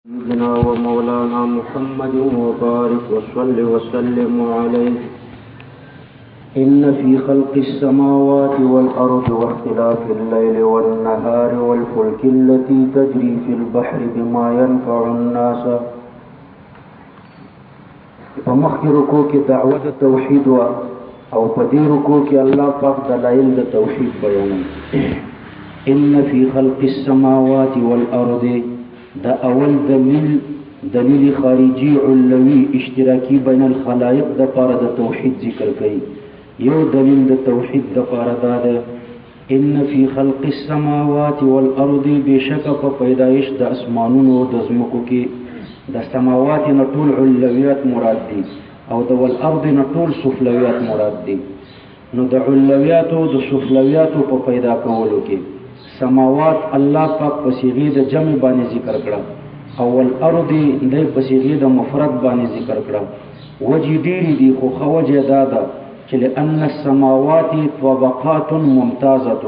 سيدنا ومولانا محمد وبارك وصل وسلم عليه. إن في خلق السماوات والأرض واختلاف الليل والنهار والفلك التي تجري في البحر بما ينفع الناس. فمخي رکوع کی دعوت توحید او پدی رکوع کی اللہ پاک دلائل د توحید بیان. ان فی خلق السماوات والارض دا اول دلیل خارجی علوی اشتراکی بین الخلائق دا پارا دا توحید ذکر کئی. یو دلیل دا توحید دا پارا دا دا ان فی خلق السماوات والارض بیشک پا پیدایش دا اسمانون و دزمکو کی دا سماوات نطول علویات مراد دی او دا والارض نطول سفلویات مراد دی. نو دا علویاتو دا سفلویاتو پا پیدا کولو کی سماوات اللہ پاک پسیغی دا جمع بانی ذکر کرا اول ارضی دی پسیغی دا مفرد بانی ذکر کرا. وجی دیری دی خو خوج دادا چلی ان السماوات طبقات ممتازت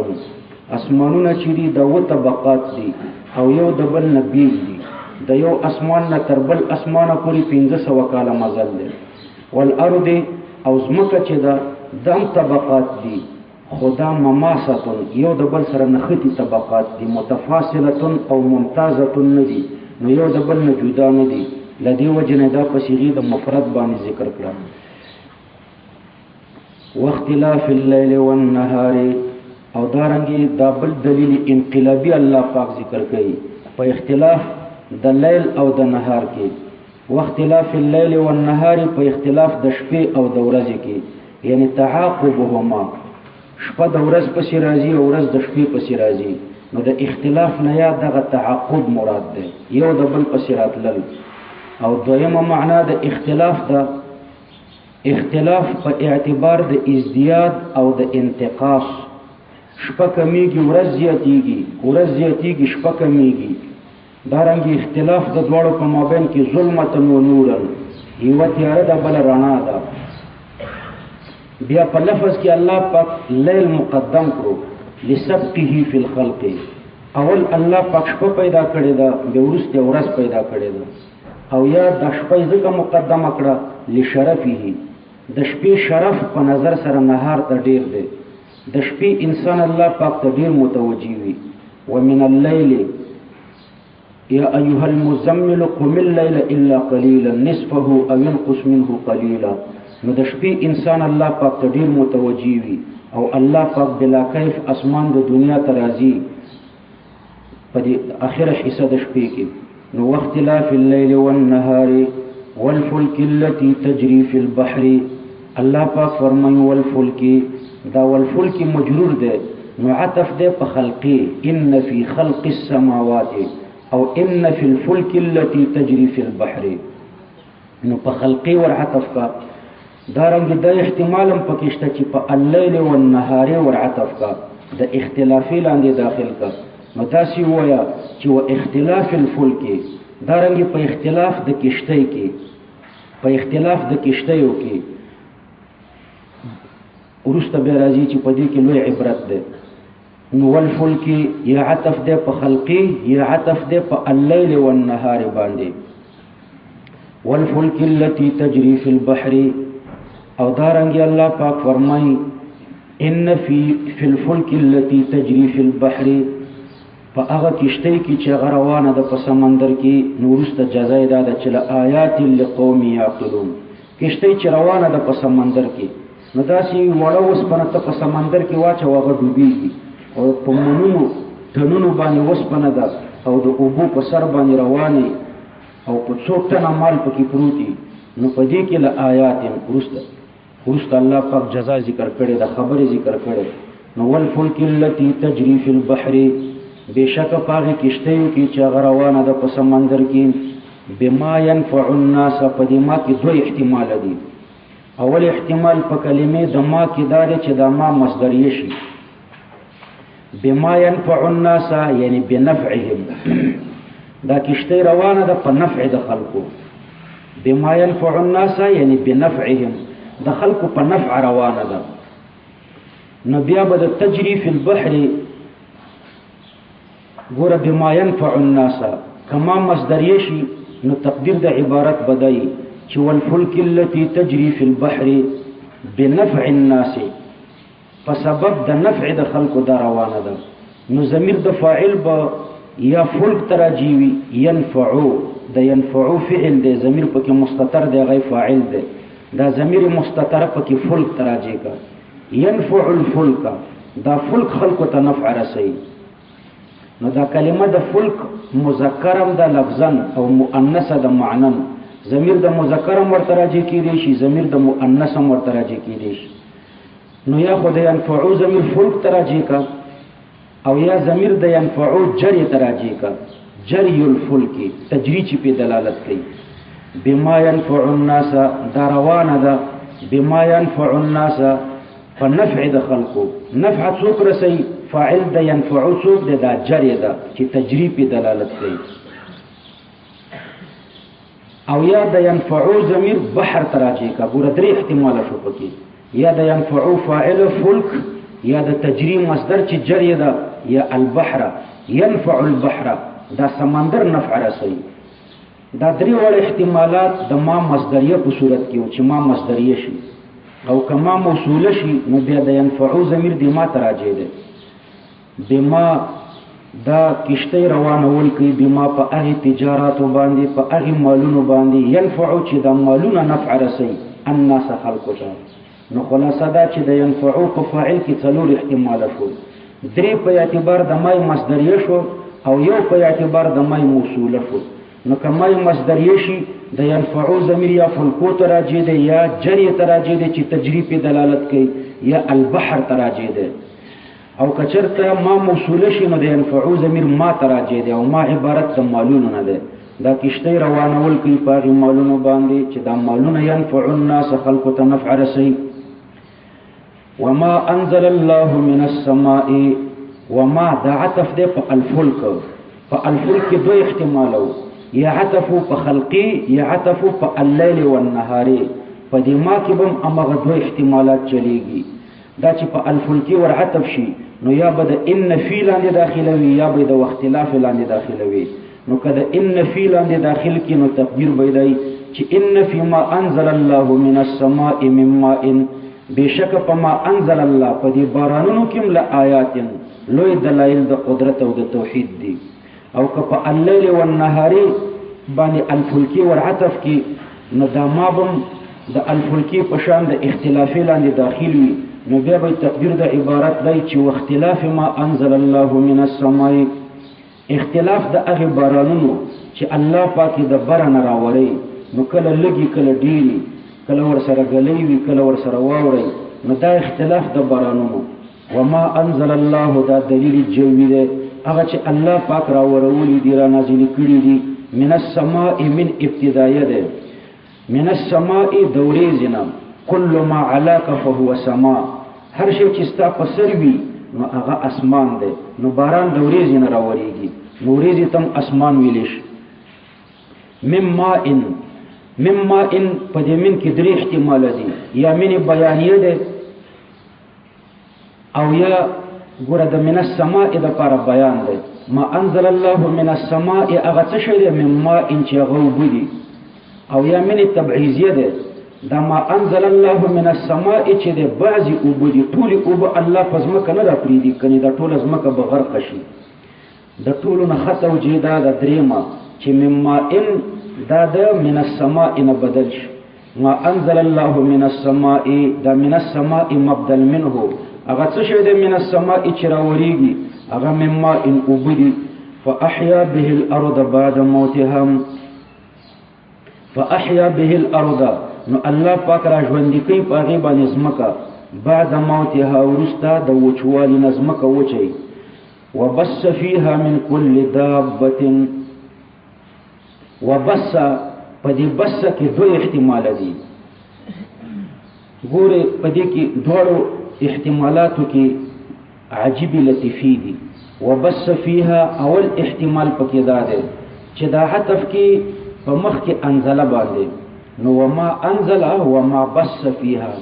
اسمانون چیری دا و طبقات دی او یو دبل نبیل دی دا یو اسمان نتربل اسمان پوری 1500 کالا مزل دی. والارض او زمکا چی دا دم طبقات دی خدا مماستن یو دبل سر نختی طبقات دی متفاصلتن او ممتازتن ندی نو یو دبل نجودا ندی لدی وجن دا پسیغی دا مفرد بانی ذکر کرا. واختلاف اللیل والنهار او دارنگی دا بل دلیل انقلابی اللہ پاک ذکر کئی پا اختلاف دا لیل او دا نهار کی. واختلاف اللیل والنهار پا اختلاف دا شپی او دا ورزی کی یعنی تعاقبهما شپه د ورځ پسې راځي او ورځ د شپې پسې راځي. نو د اختلاف نه یا دغه تعاقب مراد دی یو د بل پسې راتلل. او دویمه معنا د اختلاف دا اختلاف په اعتبار د ازدیاد او د انتقاص. شپه کمیږي ورځ زیاتیږي ورځ زیاتیږي شپه کمیږي. دارنګه اختلاف د دواړو په مابین کې ظلمت و نورا یو تیاره ده بل رڼا ده. بیا په لفظ کې الله پاک لیل مقدم کړو لسبقه فی الخلق. اول الله پاک شپه پیدا کړی دا بیا وروسته ورځ پیدا کړی دا او یا د شپې ځکه مقدمه کړه لشرفه د شپې شرف په نظر سره نهار ته ډیر دی. د شپې انسان الله پاک ته ډیر متوجي وي. ومن الليل یا ایها المزمل قم الليل الا قليلا نصفه او ينقص منه قليلا. نو د شپې انسان الله پاک ته ډیر متوجي وي او الله پاک بلا کیف اسمان د دنیا ته راځي په دې اخره حصہ د شپې کې. نو واختلاف الليل والنهار والفلك التي تجري في البحر الله پاک فرمایي والفلك دا والفلك مجرور ده نو عطف ده په خلقي ان في خلق السماوات او ان في الفلك التي تجري في البحر. نو په خلقي ور عطف کا دارنګ د احتمالم پکشته چې په الليل والنهار ور عطف کا د اختلافي لاندې داخل کا. نو تاسو وایا چې و اختلاف الفلک دارنګ په اختلاف د کشته کې په اختلاف د کشتهو کې ورسته به راځي چې په دې کې لوی عبرت ده. نو والفلک یا عطف ده په خلقي یا عطف ده په الليل والنهار باندې. والفلک التي تجري في البحر او دارنگی اللہ پاک فرمائی ان فی الفلک التي تجری فی البحر پا اغا کشتی کی چه غروانه دا پا سمندر کی نورست جزای دادا چل آیات لقوم یعقلون. کشتی چه روانه دا پا سمندر کی نو داسی وڑا وسپنه تا پا سمندر کی واچه واغا دوبی کی او پا منونو تنونو بانی وسپنه دا او دا اوبو پا سر بانی روانی او پا چوکتنا مال پا کی پروتی. نو پا دی کی لآیات ورست اللہ پاک جزا ذکر کرے دا خبر ذکر کرے. نو والفلک التي تجری فی البحر بے شک پاغی کشتیو کی چا غروانه دا پس سمندر کی بما ينفع الناس پا دی ما کی دو احتمال دی. اول احتمال پا کلمه دا ما کی داره چه دا ما مصدریشی بما ينفع الناس یعنی بنفعهم دا کشتی روانه دا پا نفع دا خلقو. بما ينفع الناس یعنی بنفعهم د خلق په نفع روانه ده. نو بیا به د تجری فی البحر ګوره بما ينفع الناس کما مصدریه شي نو تقدیر د عبارت بدای چې والفلک التي تجري في البحر بنفع الناس په سبب د نفع د خلقو دا روانه ده نو ضمیر د فاعل به یا فلک تراجیوی ينفعو د ينفعو فعل دی ضمیر پکې مستتر دی غی فاعل دی دا ضمیر مستتر پکې فلک تراجی کا ينفع الفلک دا فلک خلقو ته نفع رسي نو دا کلمه د فلک مذکرم د لفظا او مؤنث د معنا ضمیر د مذکرم ورته راجی کیدی شي ضمیر د مؤنثم ورته راجی کیدی شي نو یا خدای ينفعو ضمیر فلک تراجی کا او یا ضمیر د ينفعو جری تراجی کا جری الفلک تجری چی په دلالت کوي بما ينفع الناس دا روانه ده بما ينفع الناس فنفع د خلقو نفع څوک رسي فاعل د ينفعو څوک ده دا جری ده چې تجری په دلالت کوي او یا د ينفعو ضمیر بحر تراجی کا ګور درې احتمال شو پکې یا د ينفعو فاعل فلک یا د تجری مصدر چې جری ده یا البحر ينفع البحر دا سمندر نفع رسي دا درې وړ احتمالات د ما مصدریه په صورت کې چې ما مصدریه شي او کما موصوله شي نو بیا د ينفعو ضمیر د ما تراجی ده بما دا کشته روانول کوي بما په هغه تجارت باندې په هغه مالونو باندې ينفعو چې د مالونو نفع رسي الناس خلقو ته نو خلاصه دا چې د ينفعو په فاعل کې څلور احتمال شو درې په اعتبار د مای مصدریه شو او یو په اعتبار د مای موصوله شو نو کمای مصدریه شي د ينفعو ضمیر یا فلکو تراجی ده یا جری تراجی ده چې تجری په دلالت کوي یا البحر تراجی ده او کچرته ما موصوله شي نو د ينفعو ضمیر ما تراجی ده او ما عبارت د مالونو نه ده دا کشته روانول کوي په مالونو باندې چې دا مالونه ينفع الناس خلقو ته نفع رسي وما انزل الله من السماء وما دا عطف ده په الفلك فالفلك دو احتمالو یا عطف په خلقي یا عطف په الليل والنهار په دې ما کې بم امغه دو احتمالات چلیږي دا چې په الفلك ور عطف شي نو یا بد ان فی لاندې داخله وي یا بد واختلاف لاندې داخله وي نو کله ان فی لاندې داخل کې نو تقدیر بيدای چې ان فی ما انزل الله من السماء من ماء بشک پما انزل الله په دې بارانونو کې له آیات لوی دلایل د قدرت او د توحید دي او که په الليل والنهار باندې الفلکی ور عطف کې نو دا مابم د الفلکی په شان د اختلاف لاندې داخل وي نو بیا به تقدیر د عبارت دی چې واختلاف ما انزل الله من السماء اختلاف د هغه بارانونو چې الله پاک د باران راوړي نو کله لګي کله ډیری کله ور سره غلې وی کله ور سره واوري نو دا اختلاف د بارانونو وما انزل الله دا دلیل جوی دی هغه چې الله پاک را ورولي دی را نازل کړي دي من السماء من ابتدایه ده من السماء دوریزنا كل ما علاك فهو سماء هر شی چې ستا په سر وي نو هغه اسمان ده نو باران دوریزنا را وريږي نوريزي تم اسمان ویلش مما ان پدې من کې درې احتمال دي یا من بیانیه ده او یا ګوره د من السماء د لپاره بیان ده ما انزل الله من السماء هغه څه شی ده مما ان چې غوبدي او یا من تبعیضیه ده دا ما انزل الله من السماء چې ده بعضی وبدي ټول وب الله پزمکه نه را پریدي کني دا ټول ازمکه بغرق شي د ټولو نه خطه او جیدا د دریمه چې مما ان دا د من السماء نه بدل شي ما انزل الله من السماء دا من السماء مبدل منه هغه څه شی ده من السماء چې راوريږي هغه مما ان وبدي فاحيا به الارض بعد موتها فاحيا به الارض نو الله پاک را ژوند کوي په هغه باندې زمکه بعد موتها ورستا د وچوالي نظمکه وچي وبس فيها من كل دابه وبس پدې بس کې دوه احتمال دي ګوره پدې کې دوړو احتمالاتو کې عجيب لطيفي دي وبس فيها اول احتمال پکې دا ده چې دا عطف کې په مخ کې انزل باندې نو وما انزل وما بس فيها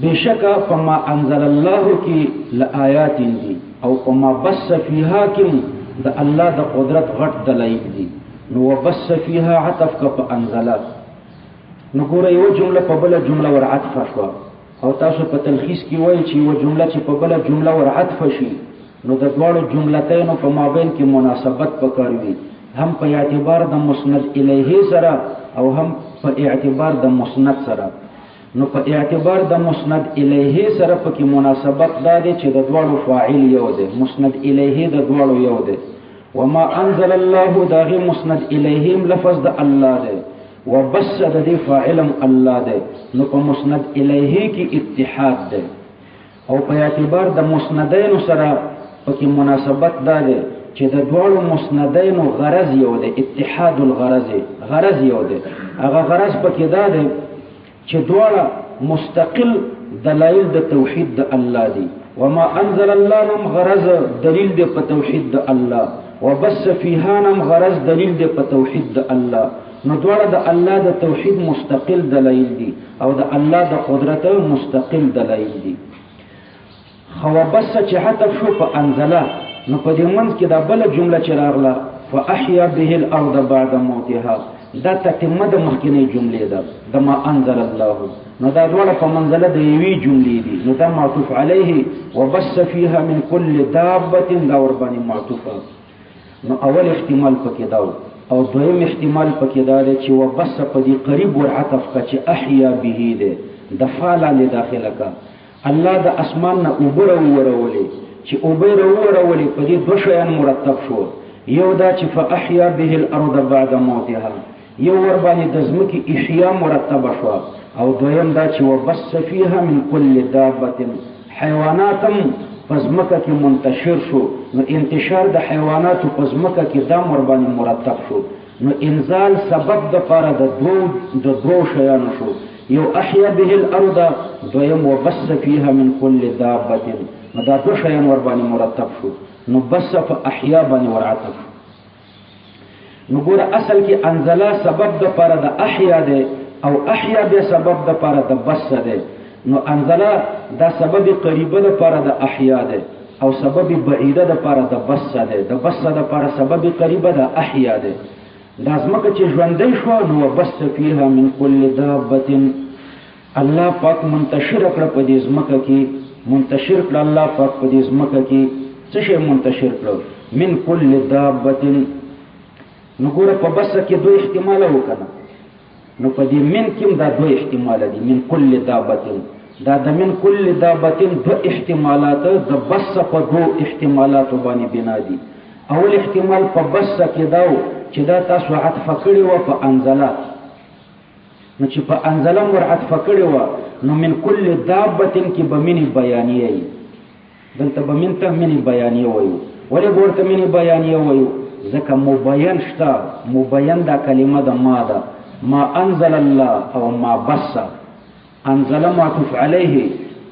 بشکا فما انزل الله کې لآيات دي او فما بس فيها کې د الله د قدرت غټ دلایل دي. نو وبس فيها عطف کا په انزله، نو ګوره یو جمله په بل جمله ور عطف شو، او تاسو په تلخیص کې وایي چې یو جمله چې په بل جمله ور عطف شي نو د دوړو جملتینو په مابین کې مناسبت پکار وي، هم په اعتبار د مسند الیه سره او هم په اعتبار د مسند سره. نو په اعتبار د مسند الیه سره پکې مناسبت دا دی چې د دوړو فاعل یو دی، مسند الیه د دوړو یو دی. وما انزل الله داغه مسند الیهم لفظ د الله دی، وبس د دې فاعلم الله دی، نو په مسند الیه کې اتحاد دی. او په اعتبار د مسندین سره پکې مناسبت دا دی چې د دوړو مسندین غرض یو دی، اتحاد الغرض، غرض یو دی. هغه غرض پکې دا دی چې دوړه مستقل دلایل د توحید د الله دی. وما انزل الله نم غرض دلیل دی په توحید د الله، وبس فيها نم غرض دلیل دی په توحید د الله. نو دوړه د الله د توحید مستقل دلایل دي او د الله د قدرت مستقل دلایل دي. خو بس چې عطف شو په انزله، نو په دې منځ کې دا بل جمله چې راغله فاحيا به الارض بعد موتها، دا تتمه د مخکینی جملې ده د ما انزل الله. نو دا دوړه په منزله د یوې جملې دي، نو دا معطوف علیه وبس فيها من كل دابه دا ور باندې معطوفه. نو اول احتمال پکې دا او دویم احتمال پکې دا دی چې وبس په دې قریب ور عطف کا چې احیا به ده د فعل له داخله کا. الله د اسمان نه اوبر ورولې چې اوبر ورولې په دې دوه شیان مرتب شو، یو دا چې فاحیا به الارض بعد موتها، یو ور باندې د ځمکې احیا مرتب شو، او دویم دا چې وبس فيها من كل دابه، حیواناتم پزمکه کې منتشر شو. نو انتشار د حیواناتو پزمکه کې دا ور باندې مرتب شو. نو انزال سبب د پاره د دوه شیانو شو، یو احیا به الارض، دویم وبس فيها من كل دابه، نو دا دوه شیان ور باندې مرتب شو. نو بس فاحیا باندې ور عطف. نو ګوره اصل کې انزلا سبب د پاره د احیا ده او احیا به سبب د پاره د بس ده. نو انزلا دا سبب قریبه د پاره د احیا ده او سبب بعیده د پاره د بس ده. د بس د پاره سبب قریبه د احیا ده. دا ځمکه چې ژوندۍ شو نو بس فيها من كل دابه، الله پاک منتشر کړ په دې ځمکه کې، منتشر کړ الله پاک په دې ځمکه کې څه شی منتشر کړ؟ من كل دابه. نو ګوره په بس کې دوه احتمال وکړه، نو په دې من کې دا دوه احتمال دي، من كل دابه. دا د من كل دابه دوه احتمالات د بس په دوه احتمالات باندې بنا دي. اول احتمال په بس کې دا چې دا تاسو عطف کړی و په انزله، نو چې په انزله ور عطف کړی و نو من كل دابه کې به منی بیانیه ای، دلته به من ته منی بیانیه وایو. ولې ورته منی بیانیه وایو؟ ځکه مبین شته، مبین دا کلمه د ما ده، ما انزل الله او ما بس. انزل معطوف علیه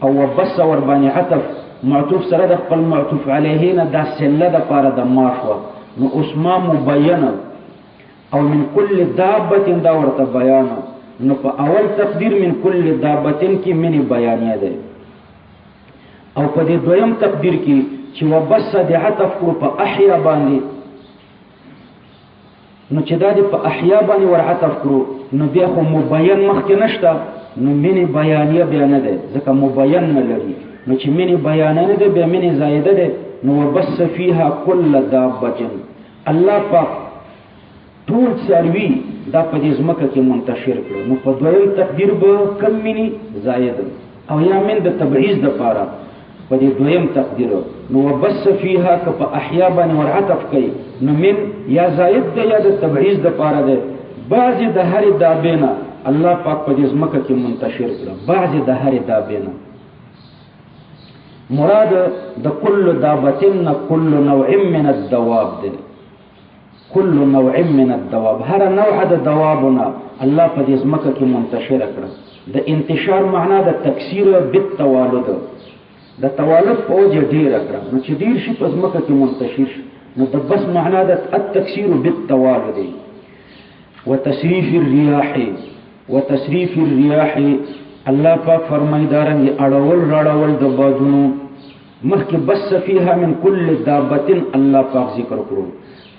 او وبس ور باندې عطف، معطوف سره د خپل معطوف علیه نه دا سله د پاره د ما شو، نو اوس ما مبین او من كل دابه دا ورته بیان. نو په اول تقدیر من كل دابه کې منی بیانیه ده، او په دې دویم تقدیر کې چې وبس د عطف کو په احیا باندې، نو چې دا په احیا باندې ور عطف کړو نو بیا خو مبین مخکې نشته، نو منی بیانیه بیا نه ده، ځکه مبین نه لري. نو چې منی بیانیه نه ده بیا منی زائده ده. نو وبس فيها كل دابه، الله پاک ټول څاروي دا په دې ځمکه کې منتشر کړو. نو په دویم تقدیر به کم منی زائد او یا من د تبعیض د پاره په دې دویم تقدیر. نو وبس فيها که په احیا باندې ور عطف کوي نو من یا زائد ده یا د تبعیض د پاره ده. بعضی د هر دابینا الله پاک په دې ځمکه کې منتشر کړو، بعضی د هر دابینا مراد د کل دابتن کل نوع من الدواب ده، کل نوع من الدواب، هر نوع د دوابنا الله په دې ځمکه کې منتشر کړو. د انتشار معنا د تکثیر بالتوالد، د توالد په وجه ډیر کړه، نو چې ډیر شي په ځمکه کې منتشر شي، نو د بس معنا د التکثیر بالتوالد. وتصریف الرياح، وتصریف الرياح الله پاک فرمایدارن اړول راړول د بادونو، مخکې بس فيها من كل دابة الله پاک ذکر کړو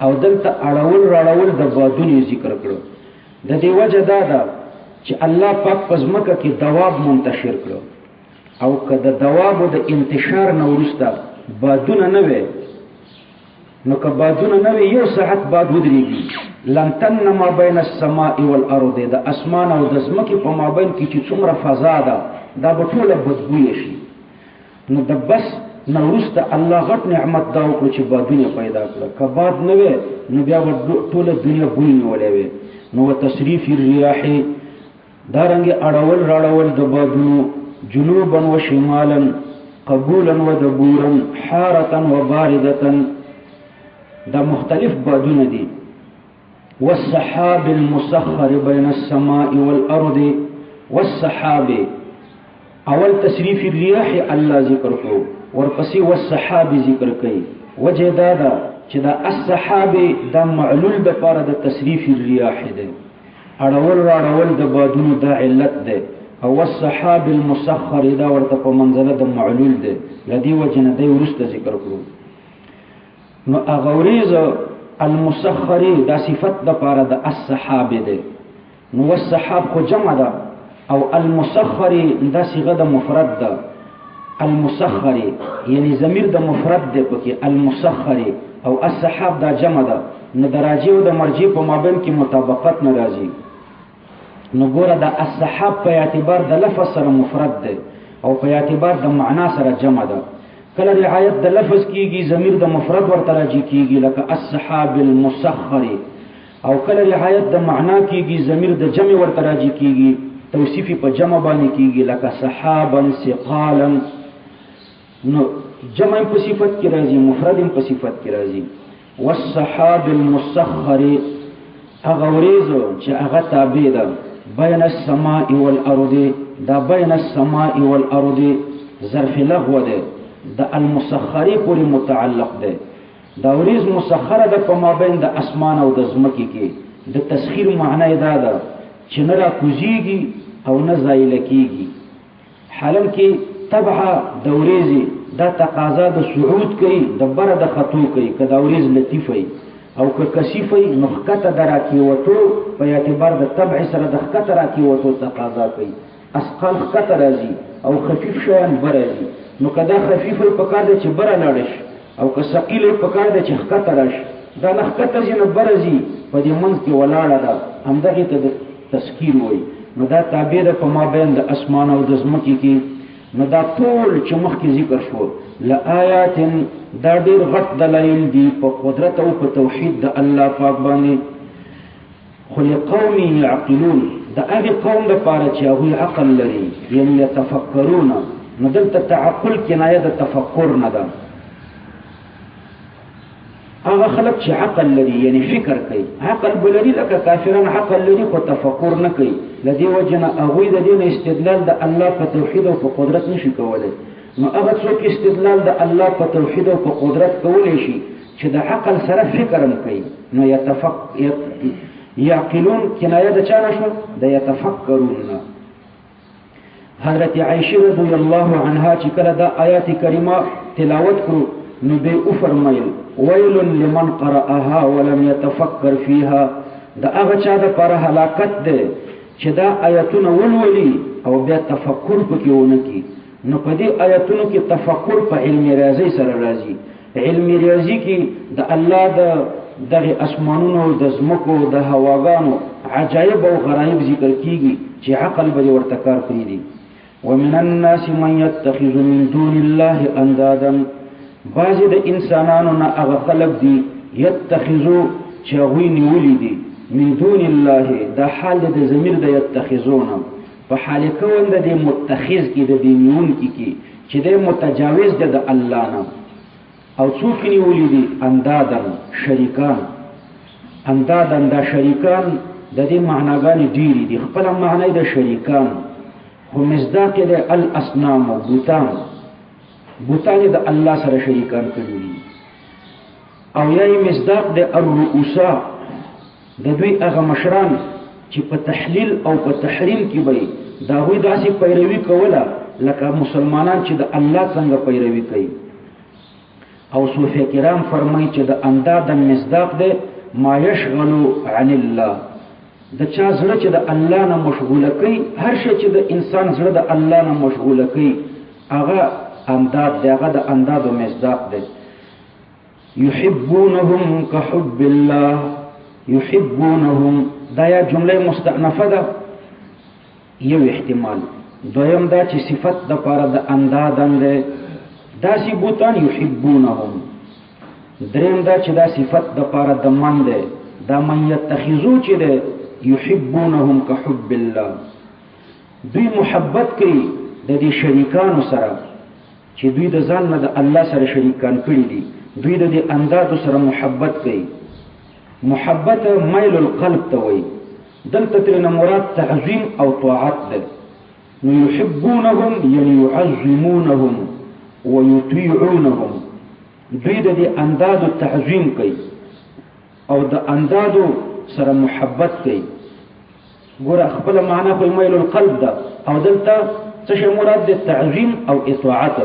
او دلته اړول راړول د بادونو ذکر کړو د دې وجه دا ده چې الله پاک پزمکه کې دواب منتشر کړو او کله دواب د انتشار نه ورسته بادونه نه وي نو که بادونه نه وي یو ساعت بعد ودرېږي لن تن ما بین السماء والارض د اسمان او د ځمکې په مابین کې چې څومره فضا ده دا به ټوله بدبویه شي نو د بس نه وروسته الله غټ نعمت دا وکړو چې بادونه پیدا کړه که باد نه وي نو بیا به ټوله دنیا بوی نیولی وي نو وتصریف الریاح دارنګې اړول راړول د بادونو جنوبا و شمالا قبولا و دبورا حارة و باردة دا مختلف بادونه دي والسحاب المسخر بين السماء والأرض والسحاب اول تصریف الریاح الله ذکر کو ورپسې والسحاب ذکر کوي وجه دا ده چې دا السحاب دا معلول د پاره د تصریف الریاح ده اړول راړول د بادونو دا علت ده او والسحاب المسخر دا ورته په منزله د معلول ده لدی وجه نه دی ورسته ذکر کړو نو اغوریز المسخر دا صفت د پاره د السحاب ده نو والسحاب خو جمع ده او المسخر دا صيغه د مفرد ده المسخر یعنی ضمیر د مفرد ده پکې المسخر او السحاب دا جمع ده نو دراجه او د مرجع په مابین کې مطابقت ناراضي نو ګوره د السحاب په اعتبار د لفظ سره مفرد ده او په اعتبار د معنا سره جمع ده کله رعایت د لفظ کیږي ضمیر د مفرد ورته راځي کیږي لکه السحاب المسخر او کله رعایت د معنا کیږي ضمیر د جمع ورته راځي کیږي توصیفی په جمع باندې کیږي لکه سحابا ثقالا نو جمع په صفت کې راځي مفرد په صفت کې راځي والسحاب المسخر اغوریز چې هغه تابع ده بین السماء والارض دا بین السماء والارض ظرف لغو ده د المسخری پوری متعلق ده دا اوریز مسخره ده په مابین د اسمان او د ځمکې کې د تسخیر معنی دا ده چې نه را کوزیږي او نه زایل کیږي حالم کې تبع د اوریزي دا تقاضا د صعود کوي د بره د خطو کوي که د اوریز لطیفي او که کثیفي نو ښکته دراکې وټو په اعتبار د تبع سره د ښکته راکې وټو تقاضا کوي اسقال ښکته راځي او خفیف شیان بره راځي نو که دا خفیفه په کار دی چې بره لاړ شي او که ثقیله په کار دی چې ښکته راشي دا نه ښکته ځي نه بره ځي په دې منځ کې ولاړه ده همدغې ته د تسخیر وایي نو دا تابع ده په مابین د اسمان او د ځمکې کې نو دا ټول چې مخکې ذکر شو لآیات دا ډېر غټ دلایل دي په قدرت او په توحید د الله پاک باندې خو لقوم یعقلون د هغې قوم دپاره چې هغوی عقل لري یعنی یتفکرون نو دلته تعقل کنایه د تفکر نه ده هغه خلک چې عقل لري یعنی فکر کوي عقل به لري لکه کافران عقل لري خو تفکر نه کوي له دې وجه نه هغوی د دې نه استدلال د الله په توحید او په قدرت نشي کولی نو هغه څوک استدلال د الله په توحید او په قدرت کولی شي چې د عقل سره فکر هم کوي نو یعقلون کنایه د چا نه شو د یتفکرون نه حضرت عائشہ رضی اللہ عنہا چې کله دا آیات کریمه تلاوت کړو نو به او فرمایل ویل لمن قرأها ولم يتفکر فيها دا هغه چا د پر هلاکت ده چې دا آیاتونه ولولي او بیا تفکر پکې ونه کی نو په دې آیاتونو کې تفکر په علم ریاضي سره راځي علم ریاضي کې د الله دغه اسمانونو د ځمکو د هواګانو عجایب او غرایب ذکر کیږي چې عقل به ورته کار کوي دي ومن الناس من يتخذ من دون الله اندادا بعض د انسانانو نه هغه خلق دي يتخذو چې هغوی نیولي دي من دون الله دا حال د ضمیر د يتخذون په حال کول د متخذ کې د نیون کې چې د متجاوز د الله نه او څوک نیولي دي اندادا شریکان اندادا دا شریکان د دې معناګانې ډېرې دي خپل معنی د شریکان خو مصداق د الاصنام بوتان د الله سره شریکان کړي دي او یای مصداق د الرؤسا د دوی هغه مشران چې په تحلیل او په تحریم کې به دا غوي داسې پیروي کوله لکه مسلمانان چې د الله څنګه پیروي کوي او صوفیا کرام فرمایي چې د انداد مصداق ده ما يشغل عن الله، د چا زړه چې د الله نه مشغوله کوي، هر شی چې د انسان زړه د الله نه مشغوله کوي هغه انداد دی، هغه د انداد او مصداق دی. يحبونهم كحب الله، يحبونهم دا یا جمله مستأنفه ده یو احتمال. دویم دا چې صفت د پاره د اندادن ده داسې بوتان يحبونهم. دریم دا چې دا صفت د پاره د من ده، دا من يتخذو چې ده يحبونهم كحب الله، دوی محبت کوي د دې شریکانو سره چې دوی د ځان نه د الله سره شریکان کړي دي، دوی د دې اندادو سره محبت کوي. محبت میل القلب ته وایي، دلته ترنه مراد تعظیم او طاعت ده. نو يحبونهم یعنی يعظمونهم ويطيعونهم، دوی د دې اندادو تعظیم کوي او د اندادو سره محبت کوي. ګوره خپل معنا خو میل القلب ده او دلته څه شی مراد ده؟ تعظیم او اطاعت.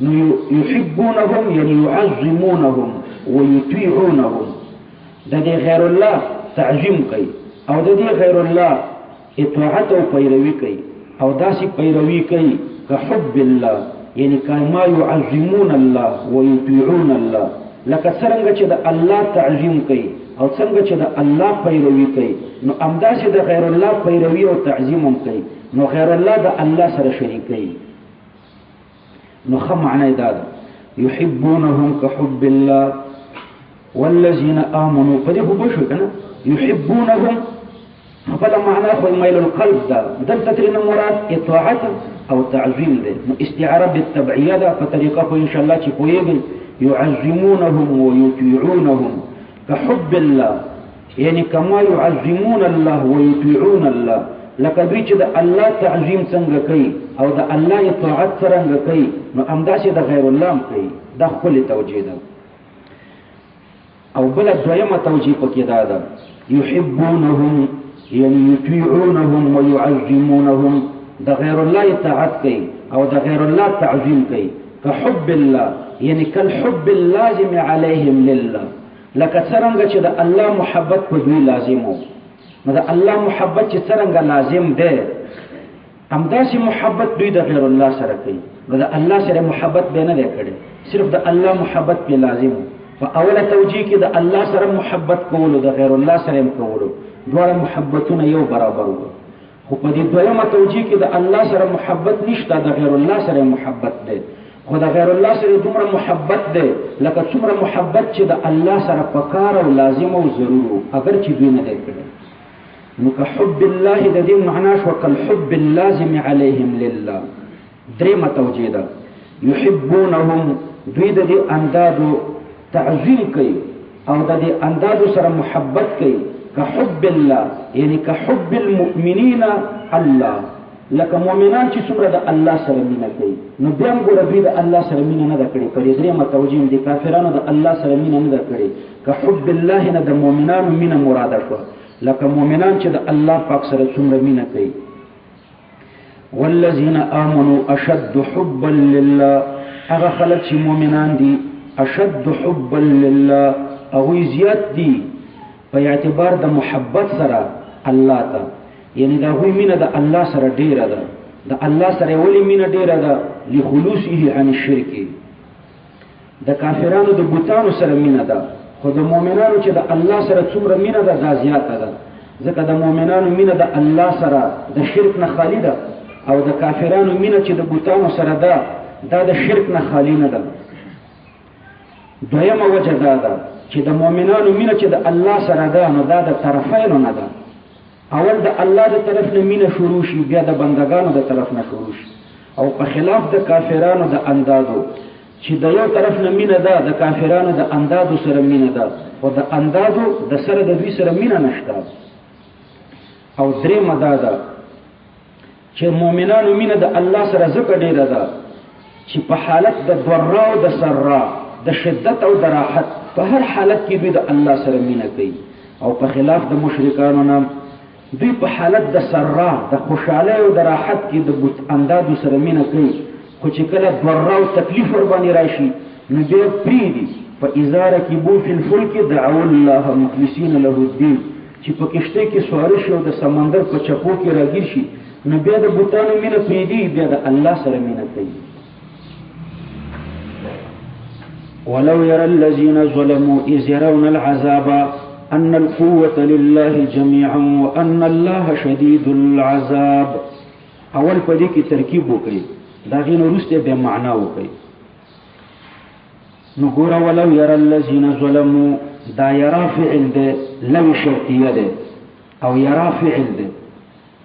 نو يحبونهم یعنی يعظمونهم ويطيعونهم، د دې غیر الله تعظیم کوي او د دې غیر الله اطاعت او پیروي کوي، او داسې پیروي کوي که حب الله، یعنی کما يعظمون الله ويطيعون الله، لکه څنګه چې د الله تعظیم کوي او څنګه چې د الله پیروي کوي، نو همداسې د غیر الله پیروي او تعظیم هم کوي. نو غیر الله د الله سره شریک کوي. نو ښه معنی دا ده يحبونهم كحب الله والذین آمنوا، په دې خو به شو که نه؟ يحبونهم خپله معنا خو میل القلب ده، دلته ترېنه مراد اطاعت او تعظیم ده. نو استعاره بالتبعیه ده په طریقه خو انشاءالله چې پوهېږئ. يعظمونهم ويطيعونهم كحب الله، یعنی کما يعظمون الله ويطيعون الله، لکه دوی چې د الله تعظیم څنګه کوي او د الله اطاعت څرنګه کوي، نو همداسې د غیر الله هم کوي. دا ښکلې توجیه ده. او بله دویمه توجیه پکې دا ده يحبونهم یعنی يطيعونهم ويعظمونهم، د غیر الله اطاعت کوي او د غیر الله تعظیم کوي. كحب الله یعنی کالحب اللازم علیهم لله، لکه څرنګه چې د الله محبت په دوی لازم وو. نو د الله محبت چې څرنګه لازم دی همداسې محبت دوی د غیر الله سره کوي. نو د الله سره محبت به نه دی کړی، صرف د الله محبت په لازم وو. په اوله توجیه کې د الله سره محبت کولو د غیر الله سره هم کولو، دواړه محبتونه یو برابر وو. خو په دې دویمه توجیه کې د الله سره محبت نشته، د غیر الله سره محبت دی. خو د غیر الله سره دومره محبت دی لکه څومره محبت چې د الله سره پکار او لازم او ضرور وو، اگر چې دوی نه دی کړی. نو که حب الله د دې معنا شو کالحب اللازم علیهم لله. درېمه توجیه ده يحبونهم، دوی د دې اندادو تعظیم کوي او د دې اندادو سره محبت کوي. كحب الله یعنی كحب المؤمنین الله، لکه مؤمنان چې څومره د الله سره مینه کوي. نو بیا هم ګوره دوی د الله سره مینه نه ده کړې. په دې درېیمه توجیه د کافرانو د الله سره مینه نه ده کړې. كحب الله نه د مؤمنانو مینه مراده شوه، لکه مؤمنان چې د الله پاک سره څومره مینه کوي. والذین آمنوا اشد حبا لله، هغه خلک چې مؤمنان دي اشد حبا لله، هغوی زیات دي په اعتبار د محبت سره الله ته، یعنی د هغوی مینه د الله سره ډیره ده. د الله سره ولې مینه ډیره ده؟ لخلوصه عن الشرک. د کافرانو د بوتانو سره مینه ده، خو د مؤمنانو چې د الله سره څومره مینه ده دا زیاته ده، ځکه د مؤمنانو مینه د الله سره د شرک نه خالی ده، او د کافرانو مینه چې د بوتانو سره ده دا د شرک نه خالی نه ده. دویمه وجه دا ده چې د مؤمنانو مینه چې د الله سره ده نو دا د طرفینو نه ده. اول د الله د طرف نه مینه شروع شي، بیا د بندگانو د طرف نه شروع شي. او په خلاف د کافرانو د اندادو چې د یو طرف نه مینه ده، د کافرانو د اندادو سره مینه ده، او د اندادو د سره د دوی سره مینه نشته. او درېیمه دا ده چې مؤمنانو مینه د الله سره ځکه ډیره ده چې په حالت د ضرا او د سرا، د شدت او د راحت، په هر حالت کې دوی د الله سره مینه کوي. او په خلاف د مشرکانو نه دوی په حالت د سرا، د خوشحالی او د راحت کې د اندادو سره مینه کوي، خو چې کله ضرا او تکلیف ور باندې راشي نو بیا پریدي فاذا ركبوا في الفلك دعوا الله مخلصين له الدين چې په کشته کې سوار شي او د سمندر په چپو کې راګیر شي نو بیا د بوتانو مینه پریدي بیا د الله سره مینه کوي. ولو يرى الذين ظلموا إذ يرون العذاب أن القوة لله جميعا وأن الله شديد العذاب. اول پدې کې ترکیب وکړي دا غینو رسته به معنا وکړي. نو ګور ولو يرى الذين ظلموا دا يرى فعل ده لو شرطيه ده او يرى فعل ده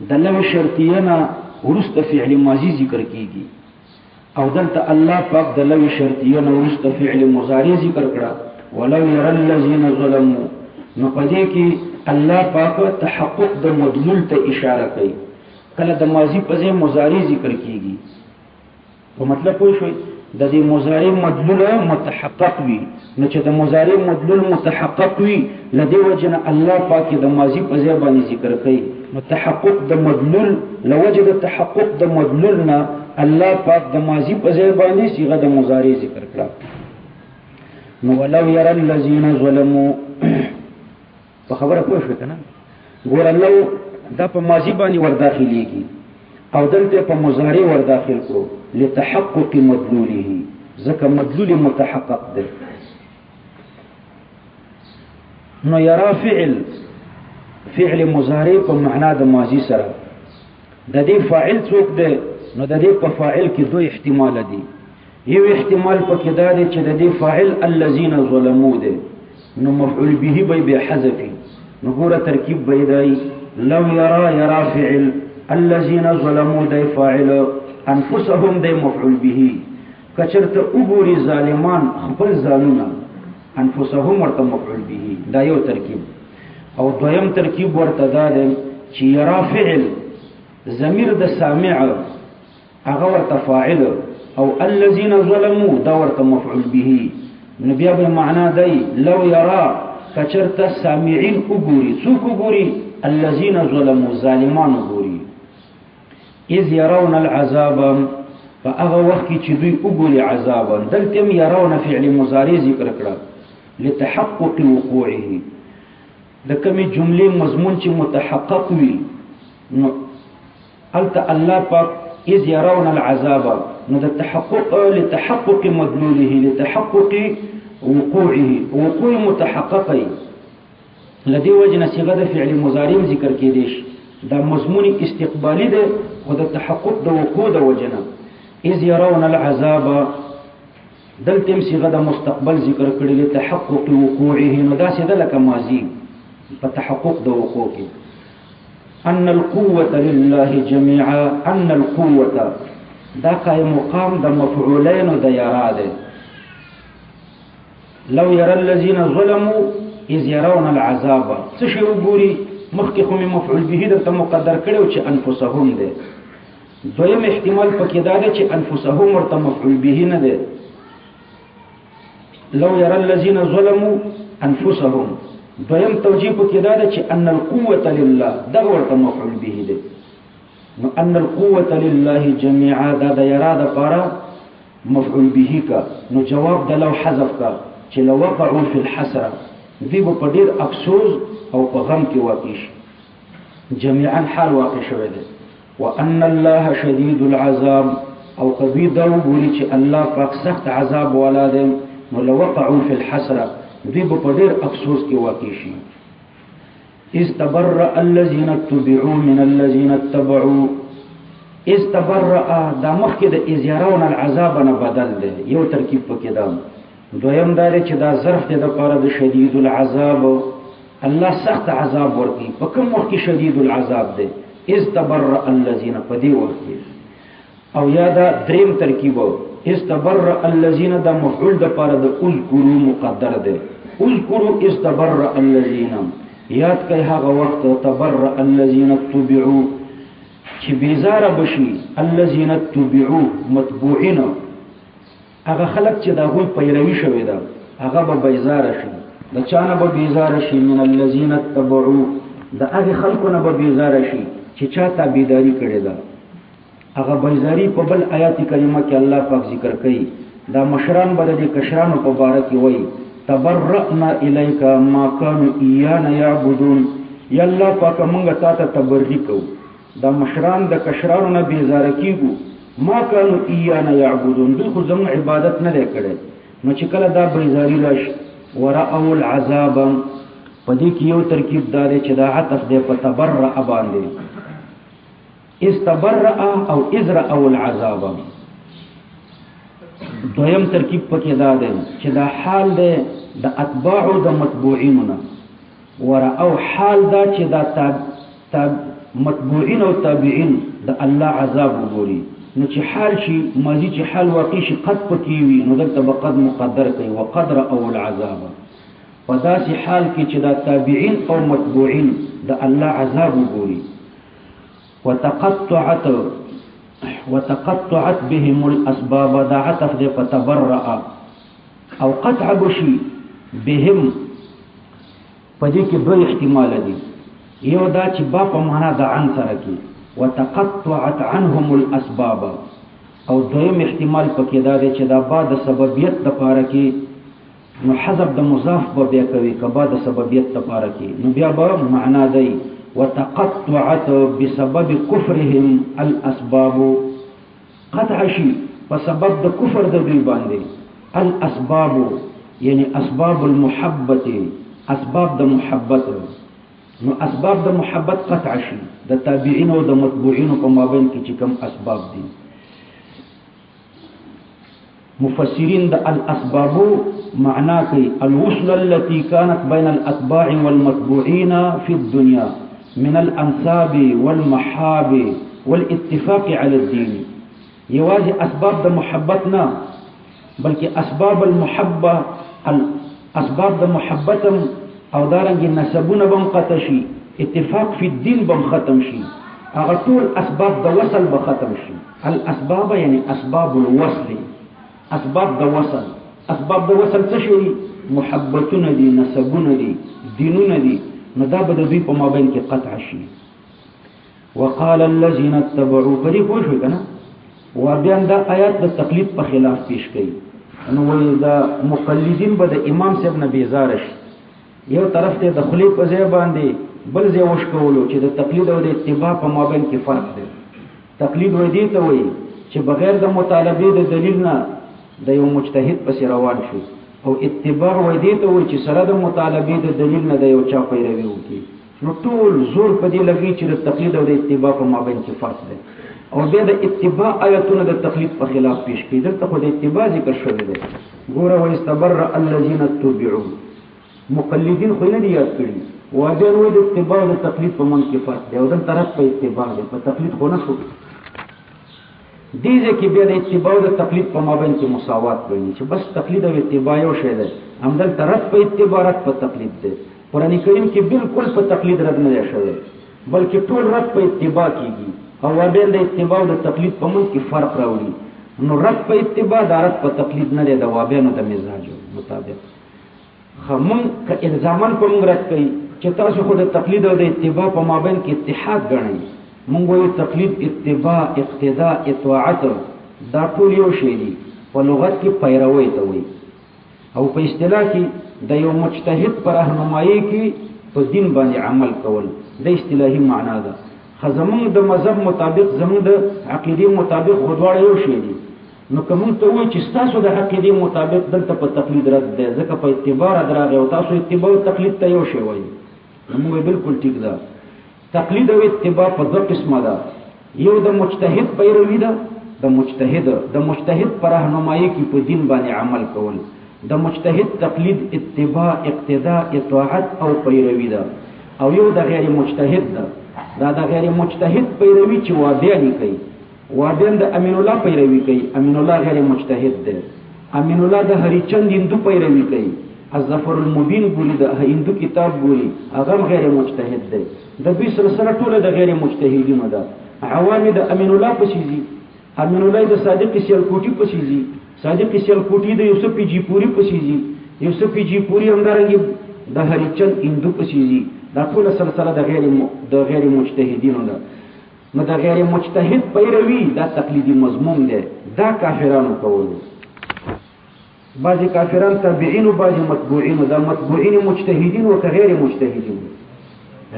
د لو شرطيه نه ورسته فعل ماضي ذکر کیږي او دلته الله پاک د لو شرطيه نه ورسته فعل مضارع ذکر کړه ولو يرى الذين ظلموا. نو پدې کې الله پاک تحقق د مدلول ته اشاره کوي. کله د ماضی په ځای مضارع ذکر کیږي په مطلب پوه شئ د دې مضارع مدلول متحقق وي نو چې د مضارع مدلول متحقق وي لدی وجنه الله پاک د ماضی په ځای باندې ذکر کوي. نو تحقق د مدلول لوجد تحقق د مدلول نه الله پاک د ماضی په ځای باندې صيغه د مضارع ذکر کړه. نو ولو يرى الذين ظلموا په خبره پوه شئ کنه ګور الله دا په ماضی باندې ورداخليږي او دلته په مضارع ورداخل کو لتحقق مدلوله ځکه مدلول متحقق ده. نو يرى فعل مضارع په معنا د ماضی سره د دې فاعل څوک ده نو د دې په فاعل کې دوه احتمال دي. یو احتمال پکې دا دی چې د دې فاعل الذين ظلموا ده نو مفعول به به حذفي. نو ګوره ترکیب به دی لو يرى فعل الذين ظلموا ده فاعل انفسهم ده مفعول به. کچرته وګوري ظالمان خپل ځانونه انفسهم ورته مفعول به دا یو ترکیب. او دویم ترکیب ورته دا دی چې يرى فعل ضمیر د سامع هغه ورته فاعل او الذين ظلموا دا ورته مفعول به. نو بیا به معنا دی لو يرى کچرته سامعين وګوري څوک وګوري الذين ظلموا ظالمان وګوري اذ يرون العذاب فاغه وخت چې دوی وګوري عذاب دلته يرون فعل مضارع ذکر کړه لتحقق وقوعه د کومې جملې مضمون چې متحقق وي نو الته الله پاک اذ يرون العذاب نو د تحقق لتحقق مدلوله لتحقق وقوعه وقوع متحققي لدی وجنه صيغه د فعل مضارع ذکر کېدې دا مضمون استقبالي ده او د تحقق د وقوع د وجنه اذ يرون العذاب دلته صيغه د مستقبل ذکر کړي لتحقق وقوعه نو دا څه ده لکه ماضي په تحقق د وقوع کې. ان القوه لله جميعا ان القوه دا قائم مقام د مفعولين د يرى ده. لو يرى الذين ظلموا اذ يرون العذاب څه شی وګوري مخکې خو مفعول به د مقدر کړو چې انفسهم ده. دویم احتمال پکې دا دی چې انفسهم ورته مفعول به نه ده. لو يرى الذين ظلموا انفسهم دویم توجیه پکې دا دی چې ان القوه لله دا ورته مفعول به ده. نو ان القوه لله جميعا دا د يرى د پاره مفعول به کا نو جواب د لو حذف کا چې لو وقعوا في الحسره دی په ډیر افسوس او په غم کې واقع شي جميعا حال واقع شوی دی. وان الله شديد العذاب او کبي دا وګوري چې الله پاک سخت عذاب والا دی نو لو وقعوا في الحسره دی په ډیر افسوس کې واقع شي. استبرأ الذين اتبعوا من الذين اتبعوا استبرأ دا مخکې د اذ يرون العذاب نه بدل دی یو ترکیب پکې دا. دویم دا چې دا ظرف دی د پاره د شدید العذاب الله سخت عذاب ورکی په کوم وخت کې شدید العذاب دی استبرأ الذين پدې وخت او یا دا دریم ترکیب استبرأ الذين دا مفعول د پاره د اذکروا مقدر دی. اذکروا استبرأ الذين یاد کړئ هغه وخت تبرأ الذين اتبعوا چې بیزار بشي الذين اتبعوا متبوعين هغه خلق چې دا غوي پیروي شوی دا هغه به بیزار شي د چانه به بیزار شي من الذين اتبعوا دا هغه خلقونه به بیزار شي چې چا تابعداري کړي دا هغه بیزاری په بل آیات کریمه کې الله پاک ذکر کوي دا مشران به د کشرانو په باره کې وایي تبرأنا الیک ما کانوا ایانا یعبدون، یا الله پاک مونږ تا ته تبرئ کوو، دا مشران د کشرانو نه بیزاره کیږو، ما کانوا ایانا یعبدون، دوی خو زموږ عبادت نه دی کړی. نو چې کله دا بیزاری راشي ورأوا العذاب، په دې کې یو ترکیب دا دی چې دا عطف دی په تبرأ باندې، اذ تبرأ او اذ رأوا العذاب. دویم ترکیب پکې دا دی چې دا حال دی د اتباع د متبوعینو نه، ورأوا حال دا چې دا متبوعین او تابعین د الله عذاب وګوري. نو چې حال شي ماضی چې حال واقع شي قد پکې وي نو دلته به قد مقدر کوي وقد رأوا العذاب. په داسې حال کې چې دا تابعین او متبوعین د الله عذاب وګوري. وتقطعت بهم الاسباب، دا عطف دی په تبرأ او قطع بشي بهم. په دې کې دوه احتمال دي، یو دا چې با په معنا د عن سره کې وتقطعت عنهم الاسباب، او دویم احتمال پکې دا دی چې دا با د سببیت د پاره کې نو حذف د مضاف به بیا کوي، کبا د سببیت د پاره کې نو بیا به معنا دی وتقطعت بسبب كفرهم الاسباب، قطع شي په سبب د کفر د دوی باندې، الاسباب یعنی اسباب المحبت، اسباب د محبت. نو اسباب د محبت قطع شي د تابعین او د متبوعین په مابین کې چې کوم اسباب دي. مفسرین د الاسباب معنا کوي الوصل التي كانت بين الاتباع والمتبوعين في الدنيا من الانساب والمحاب والاتفاق على الدين. یوازې اسباب د محبت نه بلکې اسباب المحبه، اسباب د محبتم او دارنګ نسبونه بم قطع شي، اتفاق فی الدین بم ختم شي، هغه ټول اسباب د وصل به ختم شي. الاسباب یعنی اسباب الوصل، اسباب د وصل. اسباب د وصل څه شي؟ محبتونه دي، نسبونه دي، دینونه دي، نو دا به د دوی په مابین کې قطع شي. وقال الذين اتبعوا، په دې پوه شوئ که نه؟ وبیا دا آیات د تقلید په خلاف پیش کوي. نو وایي دا مقلدین به د امام صاحب نه بیزاره شي، یو طرف ته د خولې په ځای باندې بل ځای وشکولو چې د تقلید او د اتباع په مابین کې فرق دی. تقلید وایي دې ته وایي چې بغیر د مطالبې د دلیل نه د یو مجتهد پسې روان شي، او اتباع وایي دې ته وایي چې سره د مطالبې د دلیل نه د یو چا پیروي وکړي. نو ټول زور په دې لګي چې د تقلید او د اتباع په مابین کې فرق دی. او بیا د اتباع آیتونه د تقلید په خلاف پیش کړي. دلته خو د اتباع ذکر شوی دی. ګوره واستبرأ الذین اتبعوا، مقلدین خو نه دي یاد کړي، واجب وي د اتباع او د تقلید په منځ کې فرق دی، او د طرف په اتباع دی، په تقلید خو نه شو. دې ځکه بیا د اتباع او د تقلید په مابین کې مساوات کوي چې بس تقلید او اتباع یو شی دی. همدل طرف په اتباع رد په تقلید دی. قرآن کریم کې بالکل په تقلید رد نه دی شوی، بلکې ټول رد په اتباع کیږي، او بیا د اتباع او د تقلید په منځ کې فرق راوړي. نو رد په اتباع دا رد په تقلید نه دی، د وابیانو د مزاج مطابق. خمون که الزامن په موږ رد کوي چې تاسو خو د تقلید او د اتباع په مابین کې اتحاد ګڼئ. موږ وایو تقلید، اتباع، اقتداء، اطاعت دا ټول یو شی دي. په لغت کې پیروي ته وایي، او په اصطلاح کې د یو مجتهد پر راهنمایي کې په دین باندې عمل کول د اصطلاحي معنا ده. خو زموږ د مذهب مطابق، زموږ د عقیدې مطابق خو دواړه یو شی دي. نو که مونږ ته وایي چې ستاسو د عقیدې مطابق دلته په تقلید رد دی، ځکه په اتباع رد راغی او تاسو اتباع او تقلید ته یو شی وایي، نو موږ بالکل ټیک ده. تقلید او اتباع په دوه قسمه ده. یو د مجتهد پیروي ده، د مجتهد پر راهنمایي کې په دین باندې عمل کول. د مجتهد تقلید، اتباع، اقتداء، اطاعت او پیروي ده. او یو د غیر مجتهد ده، دا د غیر مجتهد پیروي چې وابیانی کوي. وابیان د امین الله پیروي کوي، امین الله غیر مجتهد ده. امین الله د هریچند هندو پیروي کوي، الظفر المبین ګوري، د هندو کتاب ګوري، هغه غیر مجتهد ده. د دوی سلسله ټوله د غیر مجتهدینو ده. عوام د امین الله پسې ځي، امین الله د صادق سیالکوټي پسې ځي، صادق سیالکوټي د یوسف جیپوري پسې ځي، یوسف جیپوري همدارنګه د هریچند هندو پسې ځي. دا ټول سلسله د غیر مجتهدینو ده. نو د غیر مجتهد پیروي دا تقلیدي مضمون دی، دا کافرانو کولو. بعضی کافران تابعین و بعضی متبوعین. دا متبوعین مجتهدین و که غیر مجتهدین.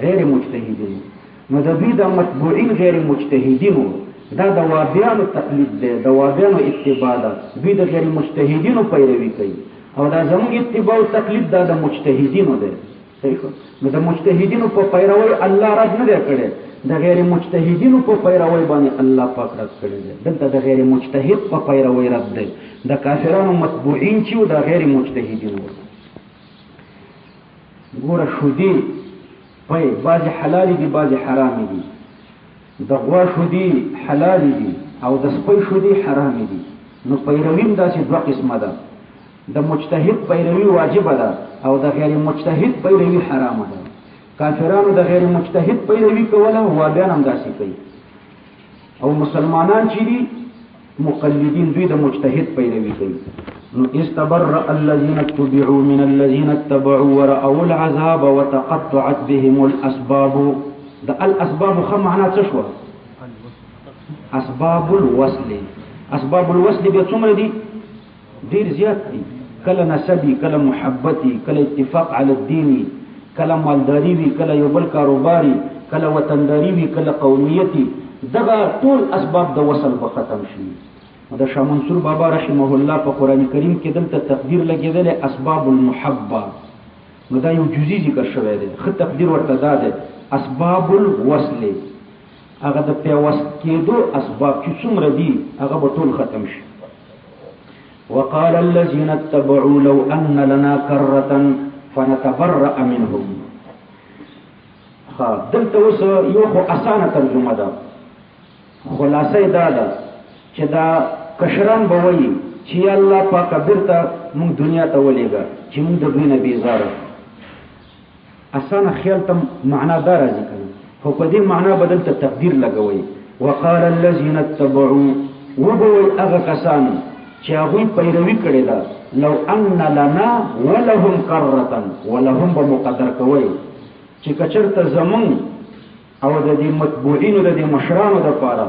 غیر مجتهدین نو د دوی د متبوعین غیر مجتهدینو دا د وابیانو تقلید دی، د وابیانو اتباع ده. دوی د غیر مجتهدینو پیروي کوي او دا زموږ اتباع او تقلید دا د مجتهدینو دی. نو د مجتهدینو په پیروي الله رد نه دی کړی، د غیر مجتهدینو په پیروي باندې الله پاک رد کړی دی. دلته د غیر مجتهد په پیروي رد دی. د کافرانو متبوعین چې و د غیر مجتهدینو. ګوره شودي پای بعضې حلالې دي بعضې حرامې دي. د غوا شودي حلالې دي او د سپۍ شودي حرامې دي. نو پیروي هم داسې دوه قسمه ده. د مجتهد پیروي واجبه ده او د غیر مجتهد پیروي حرامه ده. کافرانو د غیر مجتهد پیروي کوله وابیان هم داسې کوي، او مسلمانان چې دي مقلدین دوی د مجتهد پیروي کوي. نو استبرأ الذين اتبعوا من الذين اتبعوا ورأوا العذاب وتقطعت بهم الاسباب. د الاسباب خو معنا څه شو؟ اسباب الوصل. اسباب الوصل به څومره دي؟ ډیر زیات دي. کله نسبی، کله محبتی، کله اتفاق علی الدین، کله مالداری وی، کله یو بل کاروباری، کله وطنداری وی، کله قومیتی. دغه ټول اسباب د وصل به ختم شي. د شاه منصور بابا رحمه الله په قران کریم کې دلته تقدیر لګیدل اسباب المحبه. نو دا یو جزئی ذکر شوی دی. خو تقدیر ورته دا دی اسباب الوصل. هغه د پیوست کېدو اسباب چې څومره دي هغه به ټول ختم شي. وقال الذين اتبعوا لو ان لنا كرة فنتبرأ منهم. ها دلته اوس یو خو اسانه ترجمه ده، خلاصه دا ده چې دا کشران به وایي چې الله پاک بیرته موږ دنیا ته ولېږه چې موږ د دوی نه بیزاره. اسانه خیال ته معنا دا راځي کنه، خو په دې معنا بدل ته تقدیر لګوي. وقال الذين اتبعوا وبوي هغه کسان چې هغوی پیروي کړې ده لو ان لنا ولهم کرة، ولهم به مقدر کوي چې کچرته زمون او د دې متبوعینو د دې مشرانو دپاره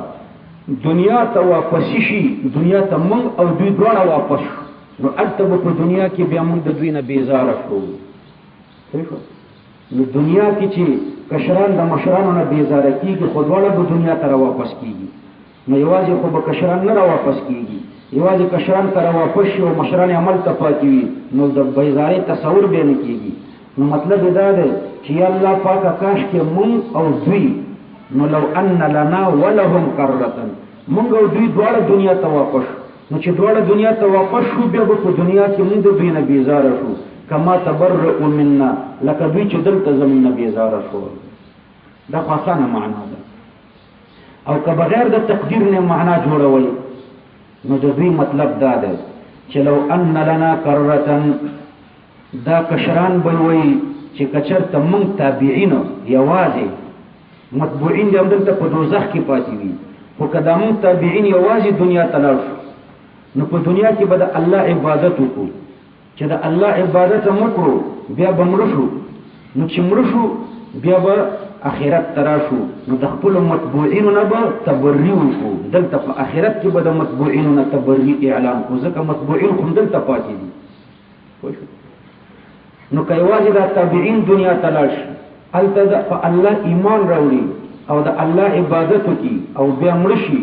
دنیا ته واپس شي، دنیا ته موږ او دوی دواړه واپس شو، نو هلته به په دنیا کې بیا موږ د دوی نه بیزاره شو. نو دنیا کې چې کشران د مشرانو نه بیزاره کېږي خو دواړه به دنیا ته راواپس کېږي. نو یوازې خو به کشران نه راواپس کېږي، یوازې کشران ته راواپس شي او مشران عمل ته پاتې وي، نو د بیزارۍ تصور بیا نه کېږي. نو مطلب دا دی چې یا الله پاکه کاش کې موږ او دوی، نو لو ان لنا ولهم کرة، موږ او دوی دواړه دنیا ته واپس شو. نو چې دواړه دنیا ته واپس شو بیا به په دنیا کې موږ د دوی نه بیزاره شو، کما تبرئوا منا، لکه دوی چې دلته زموږ نه بیزاره شو. دا خو اسانه معنا ده. او که بغیر د تقدیر نه معنا جوړوئ نو د دوی مطلب دا ده چې لو ان لنا کرة، دا کشران به وایي چې کچرته موږ تابعین یوازې متبوعین دي همدلته په دوزخ کې پاتې وي، خو که دا موږ تابعین یوازې دنیا ته لاړ شو نو په دنیا کې به د الله عبادت وکړو. چې د الله عبادت هم وکړو بیا به مړه شو، نو چې مړه شو بیا به آخرت ته راشو، نو د خپلو متبوعینو نه به تبري وکړو. دلته په آخرت کې به د متبوعینو نه تبري اعلان کړو، ځکه متبوعین خو دلته پاتې دي. نو که یوازې دا تابعین دنیا ته لاړ شي، هلته په الله ایمان راوړي او د الله عبادت وکړي او بیا مړه شي،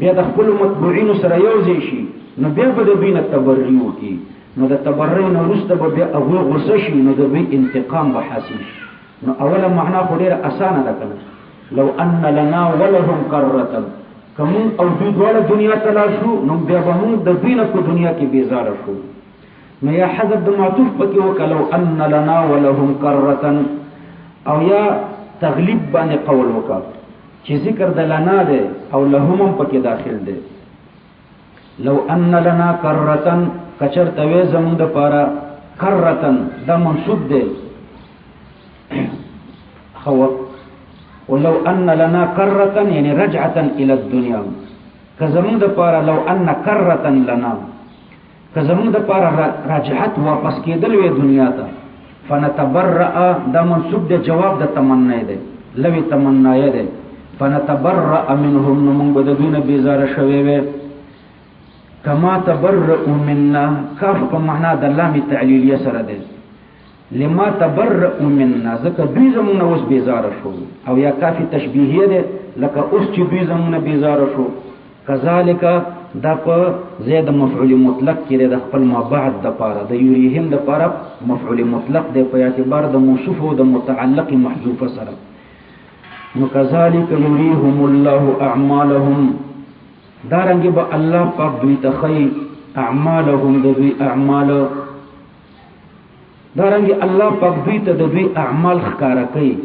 بیا د خپلو متبوعینو سره یو ځای شي، نو بیا به د دوی نه تبري وکړي. نو د تبرئ نه وروسته به بیا هغوی غصه شي، نو د دوی انتقام به حاصل شي. نو اوله معنا خو ډېره اسانه ده کنه، لو ان لنا ولهم کرة، که مونږ او دوی دواړه دنیا ته لاړ شو نو بیا به مونږ د دوی نه په دنیا کې بیزاره شو. نو یا حذف د معطوف پکې وکړه لو ان لنا ولهم کرة، او یا تغلیب باندې قول وکړه چې ذکر د لنا دی او لهم هم پکې داخل دی. لو ان لنا کرة، کچرته وې زمونږ دپاره کرة، دا منصوب دی خو ولو ان لنا کرة یعنی رجعة الى الدنيا، که زمونږ دپاره لو ان کرة لنا، که زمونږ دپاره رجعت واپس کېدل وې دنیا ته، فنتبرأ دا منصوب دی جواب د تمنی دی، لوی تمنایه دی. فنتبرأ منهم، نو موږ به د دوی نه بیزاره شوي وې. کما تبرؤ منا کاف په معنا د لام تعلیلیه سره ده لما تبرؤ منا ځکه دوی زمونږ اوس بیزاره شو او یا کاف تشبیهیه ده لکه اوس چې دوی زمونږ بیزاره شو کذالک دا په زید مفعول مطلق کې د خپل ما بعد د پاره د یریهم د پاره مفعول مطلق دی په اعتبار د موصوف او د متعلق محذوف سره نو کذالک یریهم الله اعمالهم دارنګ به الله پاک دوی ته خی اعمالهم د دوی اعمال دارنګ الله پاک دوی ته د دوی اعمال ښکارا کوي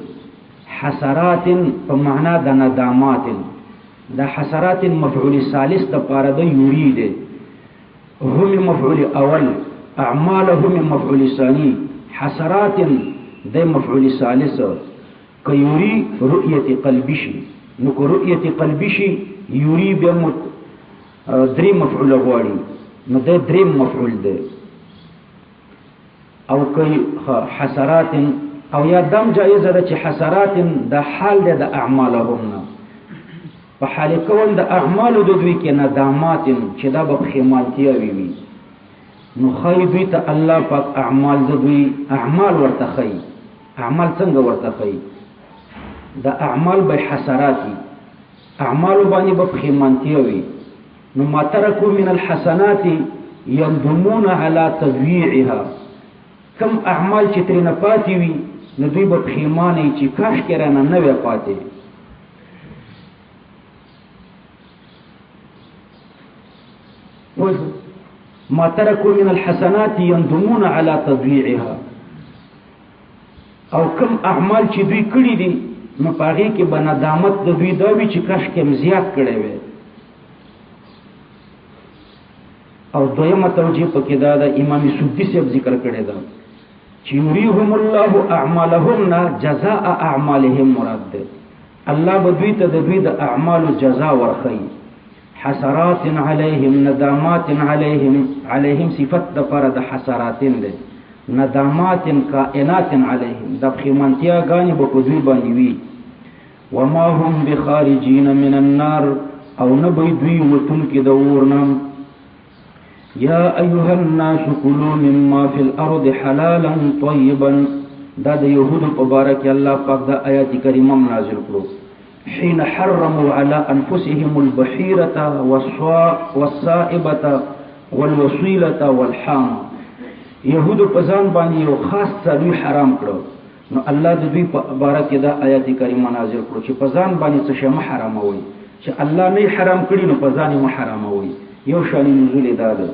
حسرات په معنا د ندامات دا حسرات مفعول ثالث د پاره د یرید هم مفعول اول اعمالهم مفعول ثانی حسرات د مفعول ثالث کيوري رؤيه قلبي شي نو رؤيه قلبي شي یوری بیا درې مفعول غواړي نو د درې مفعول ده او کوي حسرات او یا دم جایزه ده چې حسرات د حال ده د اعمالهم نه په حال کول د اعمال د دوی کې ندامات چې دا به خیمانتیا وي نو خی دوی ته الله پاک اعمال د دوی اعمال ورته خی اعمال څنګه ورته خی د اعمال به حسراتی اعمال باندې به خیمانتیا وي نو ما ترکو من الحسنات يندمون على تضييعها کم اعمال چې ترنه پاتې وي نو دوی به خیمانه چې کاش کرانه نه وي پاتې ما ترکو من الحسنات يندمون على تضييعها او کم اعمال چې دوی کړی دي نو پاغي کې به ندامت د دوی دا وی چې کاش کم زیات کړي وي او دویمه توجیه پکې دا د امام سودی صاحب ذکر کړی دا چې یریهم الله اعمالهم جزاء اعمالهم مراد ده الله به دوی ته د دوی د اعمال جزاء ورخی حسرات علیهم ندامات علیهم صفت د پر د حسرات ده ندامات کائنات علیهم د خیمانتیا غانی به په دوی باندې وی وما هم بخارجین من النار او نبی دوی وتون کې د ورنم یا ایها الناس کلوا مما فی الارض حلالا طیبا دا د یهودو مبارک الله پاک د آیات کریمه نازل کړو حين حرموا على انفسهم البحيرة والصائبة والوصيلة والحام يهود پزان باندې یو خاص څه حرام کړو نو الله د دوی په بارک دا آیات کریمه نازل کړو چې پزان باندې څه شی حرام وي چې الله نه حرام کړی نو پزان یې حرام وي یو شان نزول داده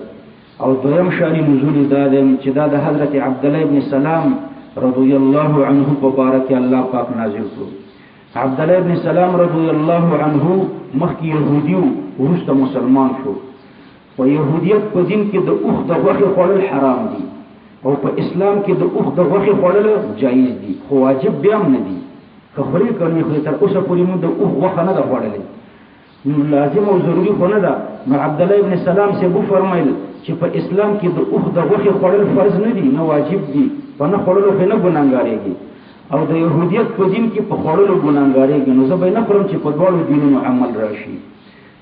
او دویم شان نزول داده چې دا د حضرت عبد الله ابن سلام رضی الله عنه په بارک الله پاک نازل کړو عبد الله ابن سلام رضی الله عنه مخکې يهوديو ورسته مسلمان شو په يهوديت په دین کې د اوخ د غوښې خوړل حرام دي او په اسلام کې د اوخ د غوښې خوړل جایز دي خو واجب بیا هم نه دي که خوري کوي خو تر اوسه پورې موږ د اوخ غوښه نه ده خوړلې لازم او ضروري خو نه ده نو عبد الله ابن سلام سے بو فرمایل چې په اسلام کې د اوخ د غوښې خوړل فرض نه دي نه واجب دي په نه خوړلو کې نه ګناګارېږي او د يهوديت په دین کې په خوړلو ګناګارېږي نو زه به نه خورم چې په دواړو دینونو عمل راشي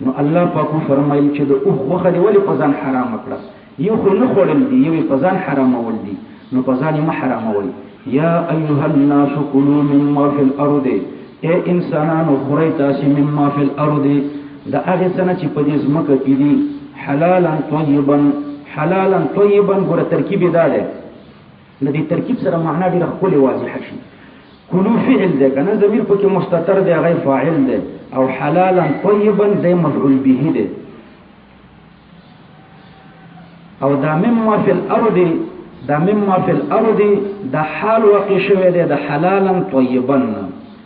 نو الله پاک فرمایل چې د اوخ غوښه دی ولې په ځان حرام کړه یو خو نه خوړل دي یو په ځان حرامول دي نو په ځان یې حرامول یا ایها الناس کلوا مما فی الارض اے انسانانو خورئ تاسې مما فی الارض د هغې څه نه چې په دې ځمکه کې دي حلالا طیبا ګوره ترکیب یې دا دی د دې ترکیب سره معنا ډېره ښکلې واضحه شي کلو فعل دی که نه ضمیر پکې مستتر دی غیر فاعل دی او حلالا طیبا دی مفعول به دی او دا مما فی الارض دا حال واقع شوی دی د حلالا طیبا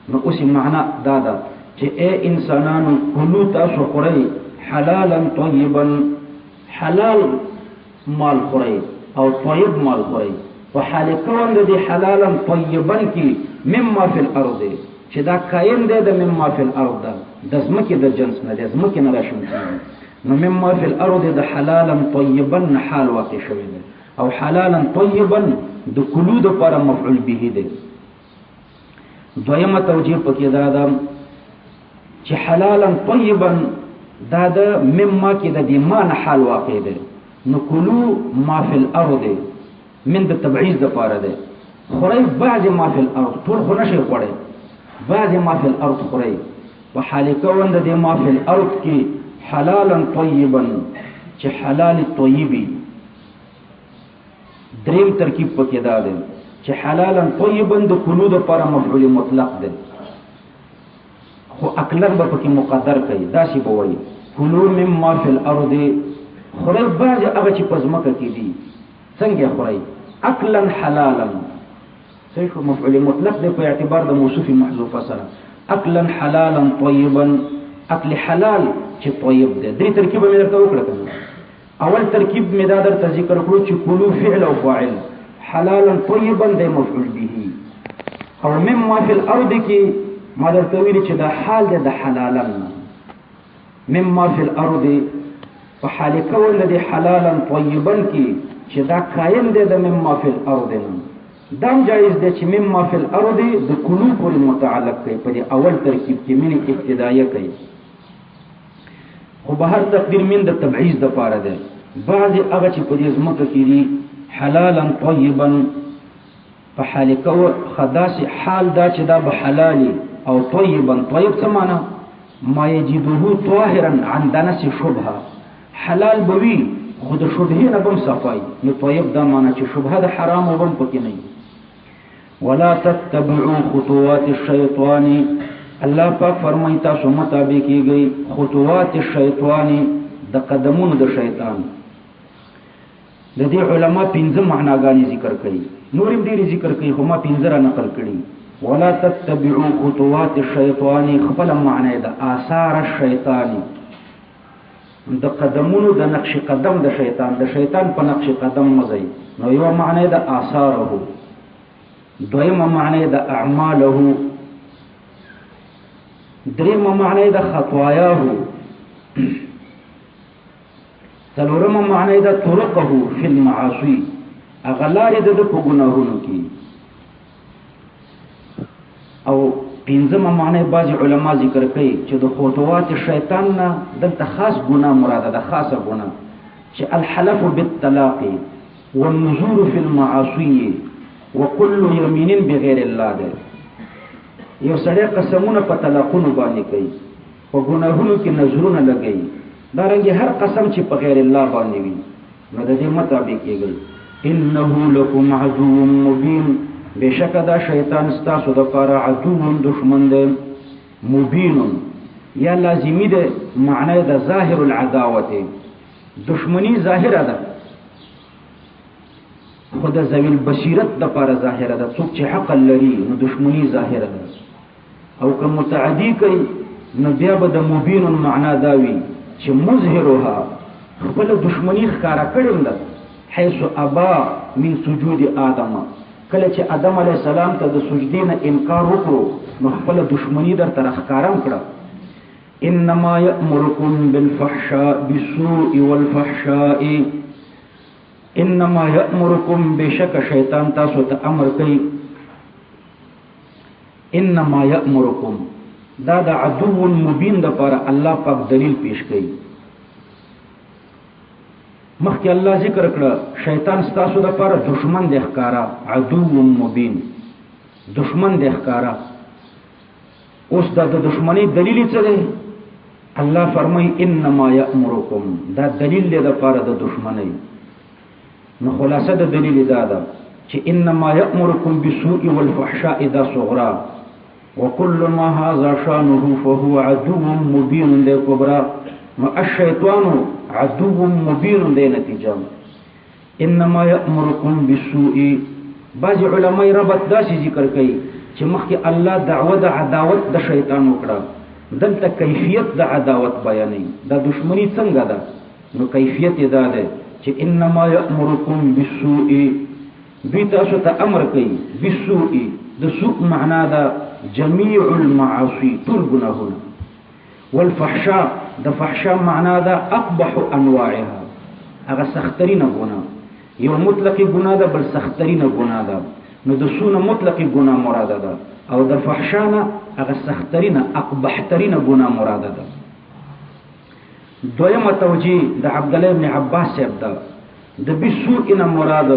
نو اوس معنا دا ده چې اے انسانانو کلو تاسو خورئ حلالا طیبا حلال مال خورئ او طیب مال خورئ په حال کون د حلالا طیبا کې مما فی الارض چې دا کاین دی د مما فی الارض د ځمکې د جنس نه د ځمکې نه راشم نو مما فی الارض د حلالا طیبا حال واقع شوی دی او حلالا طیبا د کلو د پر مفعول به دی دویمه توجیه پکې دا ده چې حلالا طیبا دا د مما کې د دې ما نه حال واقع ده. نو کلو ما فی الارض من د تبعیض د پاره ده. خوري بعض ما فی الارض ټول خو نشي خوړی، بعض ما فی الارض خوري په حال کون د دې ما فی الارض کې حلالا طیبا چې حلال طیبی. دریم ترکیب پکې دا ده چې حلالا طیبا د کلو د پاره مفعول مطلق ده، خو اکلر به پکې مقدر کوي. دا سی بوي کلو مما فی الارض، خوري بعض هغه چې پزمکه کې دي. څنګه خوري؟ اکلا حلالا، صحیح مفعول مطلق ده په اعتبار د موصوف محذوفه سره. اکلا حلالا طیبا، اکل حلال چې طیب ده. درې ترکیب مې درته وکړه. اول ترکیب مې دا درته ذکر کړو چې کلو فعل او فاعل، حلالا طیبا ده مفعول به، او مما فی الارض کې ما درته ویل چې دا حال ده د حلالا. مما فی الارض په حال کول د حلالا طیبا کې چې دا قائم ده د مما فی الارض نه. دام جایز ده چې مما فی الارض د کلو پورې متعلق کوي په دې اول ترکیب کې من ابتدایه کوي. خو به هر تقدیر من د تبعیض د پاره ده. بعضی هغه چې په دې ځمکه کې دي حلالا طیبا په حال کول خداس حال دا چې دا به حلالي او طیبا. طیب څه معنا؟ ما یجده طاهرا عن دنس شبهه، حلال بوي خود شبهه نه بم صفای. نو طیب دا معنا چې شبهه د حرام وبم پکې نه. ولا تتبعوا خطوات الشیطان، الله پاک فرمایي تاسو مطابقيږي خطوات الشیطان د قدمونو د شیطان. د دې علما پنځه معناګانې ذکر کړي، نورم ډېر ذکر کړي، خو ما پنځه را نقل کړي. ولا تتبعوا خطوات الشیطان خپل معنی د آثار الشیطان، د قدمونو د نقش قدم د شیطان، د شیطان په نقش قدم مزي. نو یو معنی د آثاره، دویم معنی د اعماله، دریم معنی د خطواياه، څلورم معنی د طرقه فی المعاصی، اغلار د په ګناهونو کې. او پنځم معنی بعض علما ذکر کوي چې د خطوات شیطان نه دلته خاص ګناه مراده ده، خاصه ګناه چې الحلف بالطلاق والنذور فی المعاصی وكل يمين بغیر الله ده. یو سړی قسمونه په طلاقونو باندې کوي، په ګناهونو کې نذرونه لګوي، دا رنګه هر قسم چې په غیر الله باندې وي نو د دې مطابق کېږي. انه لکم عدو مبین، بشک دا شیطان ستاسو د پاره عدو دشمن دی. مبین یا لازمی ده معنی د ظاهر العداوت، دشمنی ظاهره ده، خود ذوی البصیرت د پاره ظاهره ده. څوک چې حق لري نو دشمنی ظاهره ده. او که متعدی کوي نو بیا به د مبین معنا دا وي چې مظهرها خپل دشمنی ښکارا کړم ده. حيث ابا من سجود آدم، کله چې آدم علی السلام ته د سجدې نه انکار وکړو نو خپل دشمنی در تر ښکارم کړه. انما یأمرکم بالفحشاء بالسوء والفحشاء، انما یأمرکم بشک شیطان تاسو ته امر کوي. انما یأمرکم دا د عدو مبین د پر الله پاک دلیل پیش کوي. مخکې الله ذکر کړه شیطان ستاسو د پر دشمن د ښکارا، عدو مبین دشمن د ښکارا. اوس دا د دشمنی دلیل څه دی؟ الله فرمای انما یأمرکم، دا دلیل دی د پر د دشمنی. نو خلاصه د دلیل دا ده چې انما یأمرکم بالسوء والفحشاء دا صغرا، وكل ما هذا شانه فهو عدو مبين للكبرى. ما الشيطان عدو مبين لنتيجه. انما يأمركم بالسوء، بعض علماء ربط داسې ذکر کوي چې مخکې الله دعوه د عداوت د شیطان وکړه، دلته کیفیت د عداوت بیانوي. دا دشمنی څنګه ده؟ نو کیفیت دا ده چې انما یأمرکم بالسوء، دوی تاسو ته امر کوي بالسوء. د سوء معنا ده جميع المعاصي، ټول ګناهونه. والفحشاء د فحشاء معنا ده اقبح انواعها، هغه سخترینه ګناه. یو مطلق ګناه ده بل سخترینه ګناه ده. نو د سونه مطلق ګناه مراده ده او د فحشاء نه هغه سخترینه اقبحترینه ګناه مراده ده. دویمه توجیه د عبد الله ابن عباس صاحب ده د بسوء نه مراد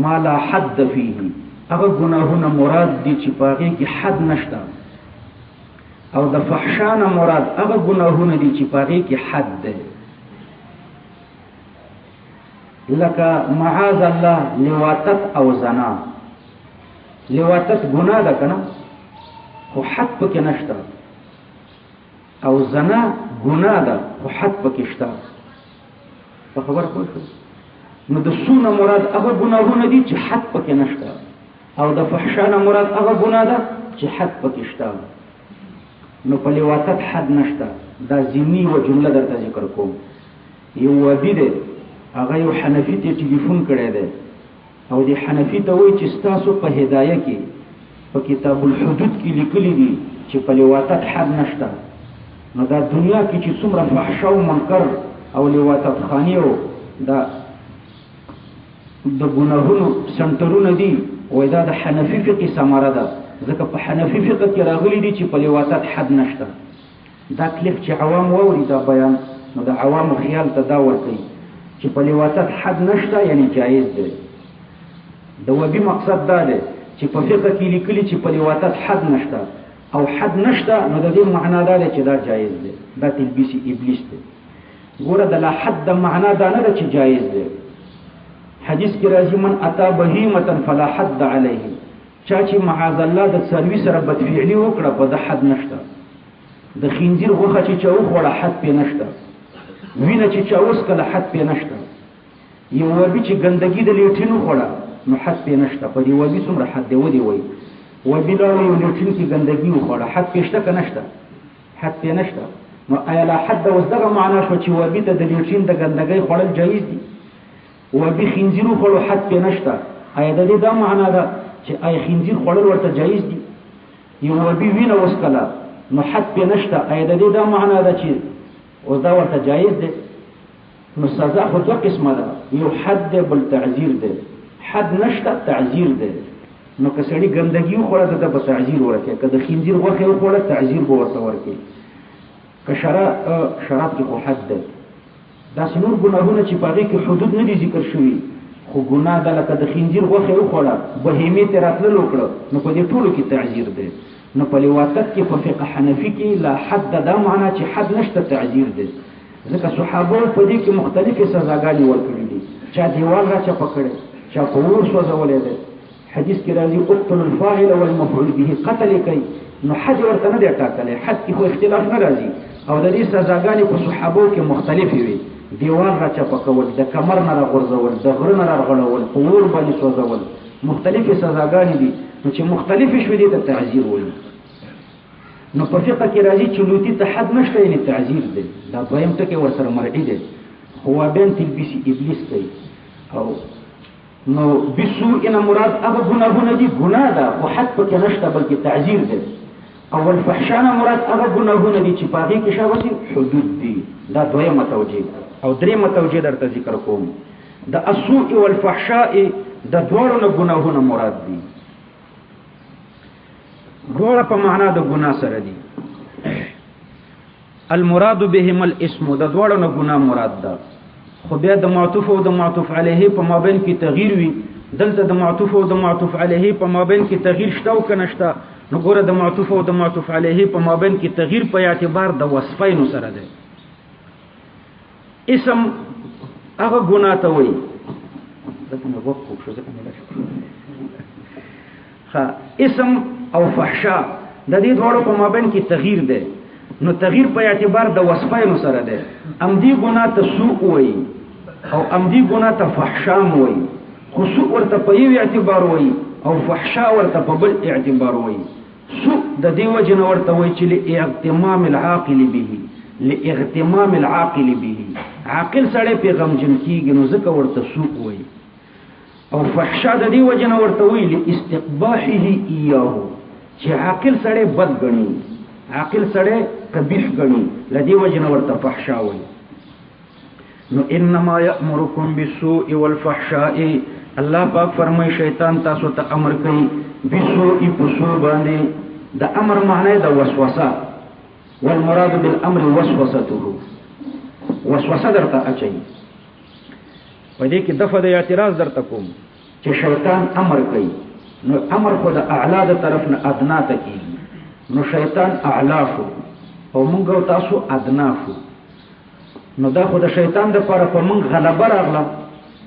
ما لا حد فيه هغه ګناهونه مراد دي چې پاغي کې حد نشته او د فحشا نه مراد هغه ګناهونه دي چې پاغي کې حد ده لکه معاذ الله لواتت او زنا لواتت ګناه ده کنه خو حد پکې نشته او زنا ګناه ده خو حد پکې شته په خبر پوه شو نو د سونه مراد هغه ګناهونه دي چې حد پکې نشته او د فحشا نه مراد هغه ګناه ده چې حد پکې شته نو په لواتت حد نشته دا ضمني و جمله درته ذکر کوم یو وبی ده هغه یو حنفي ته ټلیفون کړی دی او دی حنفي ته وایي چې ستاسو په هدایه کې په کتاب الحدود کې لیکلي دي چې په لواتت حد نشته نو دا دنیا کې چې څومره فحشا او منکر او لواتت خاني او دا د ګناهونو سنټرونه دي وای دا د حنفي فقه ثمره ده ځکه په حنفي فقه کې راغلي دي چې په لواتت حد نشته دا کلیف چې عوام واوري دا بیان نو د عوامو خیال ته دا ورکوي چې په لواتت حد نشته یعنی جایز ده د وبي مقصد دا ده چې په فقه کې لیکلي چې په لواتت حد نشته او حد نشته نو د دې معنا دا ده چې دا جایز ده دا تلبیس ابلیس ده ګوره د لا حد معنا دا نه ده چې جایز ده حدیث کې راځي من اتا بهیمه فلا حد علیه چا چې معاذ الله د څاروي سره بدفعلی وکړه په د حد نشته د خنزیر غوښه چې چا وخوړه حد پې نشته وینه چې چا وسکله حد پې نشته یو وبي چې ګندګي د لیټین وخوړه نو حد پې نشته په دې وبي څومره حد دی ودی وای وبي لا یو لیټین کې ګندګي وخوړه حد پې شته که نشته حد پې نشته نو آیا لا حد اوس دغه معنا شو چې وبي ته د لیټین د ګندګۍ خوړل جایز دي وبي خنزیر وخوړو حد پې نشته آیا د دې دا معنا ده چې آیا خنزیر خوړل ورته جایز دي یو وبي وینه وسکله نو حد پې نشته آیا د دې دا معنا ده چې اوس دا ورته جایز دی نو سزا خو دوه قسمه ده یو حد دی بل تعزیر دی حد نشته تعزیر دی نو که سړي ګندګي وخوړه ته به تعزیر ورکوي که د خنزیر غوښې وخوړه تعزیر به ورته ورکوي که شراب کې خو حد دی داسې نور ګناهونه چې په هغې کې حدود نه دي ذکر شوي خو ګناه ده لکه د خنزیر غوښې وخوړه بهیمې ته راتلل وکړه نو په دې ټولو کې تعزیر دی نو په لواتت کې په فقه حنفي کې لا حد دا معنا چې حد نشته تعزیر دی ځکه صحابه په دې کې مختلفې سزاګانې ورکړي دي چا دیوال را چپه کړی چا په اور سوځولی دی حدیث کې راځي اقتل الفاعل والمفعول به قتل کوي نو حد ورته نه دی ټاکلی حد کې خو اختلاف نه راځي او د دې سزاګانې په صحابو کې مختلفې وي دیوال را چپه کول د کمر نه را غورځول د غره نه را غړول په اور باندې سوځول مختلفې سزاګانې دي نو چې مختلفې شوې دي ته تعزیر وایي نو په فقه کې راځي چې لوطي ته حد نشته یعنې تعزیر دی دا دویم ټکی ورسره مرعي دی خو وابین تلبیس ابلیس کوي او نو بسوء نه مراد هغه ګناهونه دي ګناه ده خو حد پکې نشته بلکې تعزیر دی او الفحشا نه مراد هغه ګناهونه دي چې په هغې کې شابسي حدود دي دا دویمه توجیه او دریمه توجیه درته ذکر کوم د السوء والفحشاء د دواړو نه ګناهونه مراد دي دواړه په معنا د ګناه سره دي المراد بهم الاسم د دواړو نه ګناه مراد ده خو بیا د معطوف او د معطوف علیه په مابین کې تغییر وي دلته د معطوف او د معطوف علیه په مابین کې تغییر شته او که نشته نو ګوره د معطوف او د معطوف علیه په مابین کې تغییر په اعتبار د وصفینو سره ده اسم هغه ګناه ته وایي اسم او فحشا د دې دواړو په مابین کې تغییر ده نو تغییر په اعتبار د وصفینو سره ده امدی ګناه ته سوء وایي او امدی ګناه ته فحشا وایي خو سوء ورته په یو اعتبار وایي او فحشا ورته په بل اعتبار وایي سوء د دې وجه نه ورته وایي چې لاغتمام العاقل به لاغتمام العاقل به عاقل سړی پې غمجن کېږي نو ځکه ورته سوء وایي او فحشا د دې وجه نه ورته وایي لاستقباحه ایاه چې عاقل سړی بد ګڼي عاقل سړی قبیح ګڼي له دې وجه نه ورته فحشا وایي نو انما یأمرکم بالسوء والفحشاء الله پاک فرمای شیطان تاسو ته امر کوي بالسوء په سوء باندې د امر معنی د وسوسه والمراد بالامر وسوسته وسوسه درته اچي په دې کې دغه د اعتراض درته کوم چې شیطان امر کوي نو امر خو د اعلی د طرف نه ادنا ته کیږي نو شیطان اعلی شو او موږ تاسو ادنا شو نو دا خو د شیطان د لپاره په موږ غلبه راغله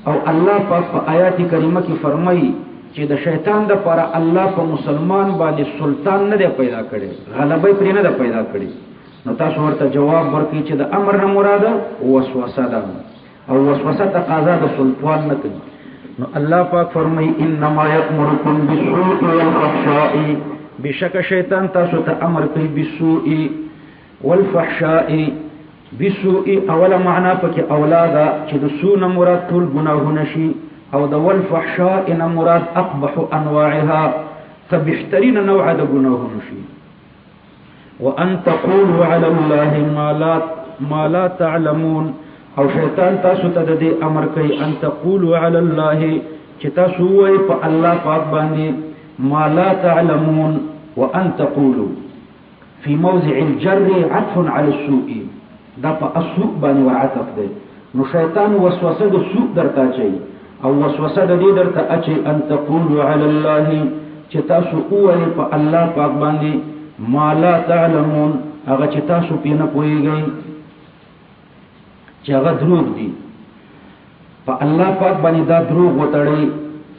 او الله پاک په آیات کریمه کې فرمایي چې د شیطان د لپاره الله په مسلمان باندې سلطان نه دی پیدا کړی غلبه پرې نه دی پیدا کړی نو تاسو ورته جواب ورکړئ چې د امر نه مراده وسوسه ده او وسوسه تقاضا د سلطان نه کوي نو الله پاک فرمایي انما یأمرکم بالسوء والفحشاء بشک شیطان تاسو ته امر کوي بالسوء والفحشاء بالسوء اوله معنا پکې اولاد چې د سوء نه مراد ټول ګناهونه شي او د والفحشاء نه مراد اقبح انواعها فبحترین نوع د ګناهونه شي وان تقولوا على الله ما لا تعلمون او شیطان تاسو ته د امر کوي ان تقولوا على الله چې تاسو وایي په الله پاک باندې ما لا تعلمون وان تقولوا في موضع الجر عطف على السوء دا په السوء باندې وعطف دی نو شیطان وسوسه د سوء درته اچي او وسوسه د دې درته اچي ان تقولوا على الله چې تاسو وایي په الله پاک باندې ما لا تعلمون هغه چې تاسو پې نه پوهیږئ چې هغه دروغ دي په الله پاک باندې دا دروغ وتړئ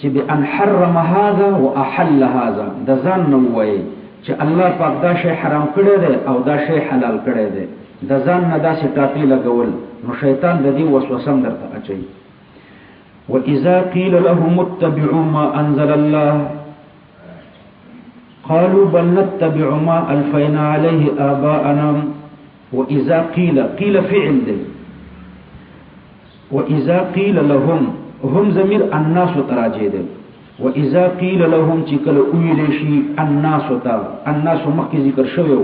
چې بأن حرم هذا واحل هذا د ځان نه وایي چې الله پاک دا شی حرام کړی دی او دا شی حلال کړی دی د ځان نه داسې ټاپې لګول نو شیطان د دې وسوسه درته اچوي وإذا قيل لهم اتبعوا ما أنزل الله قالوا بل نتبع ما ألفينا عليه آباءنا وإذا قيل فعل دی وإذا قيل لهم هم ضمير الناس تراجع دی وإذا قيل لهم چکل اویل شي الناس تا الناس مخکې ذکر شوی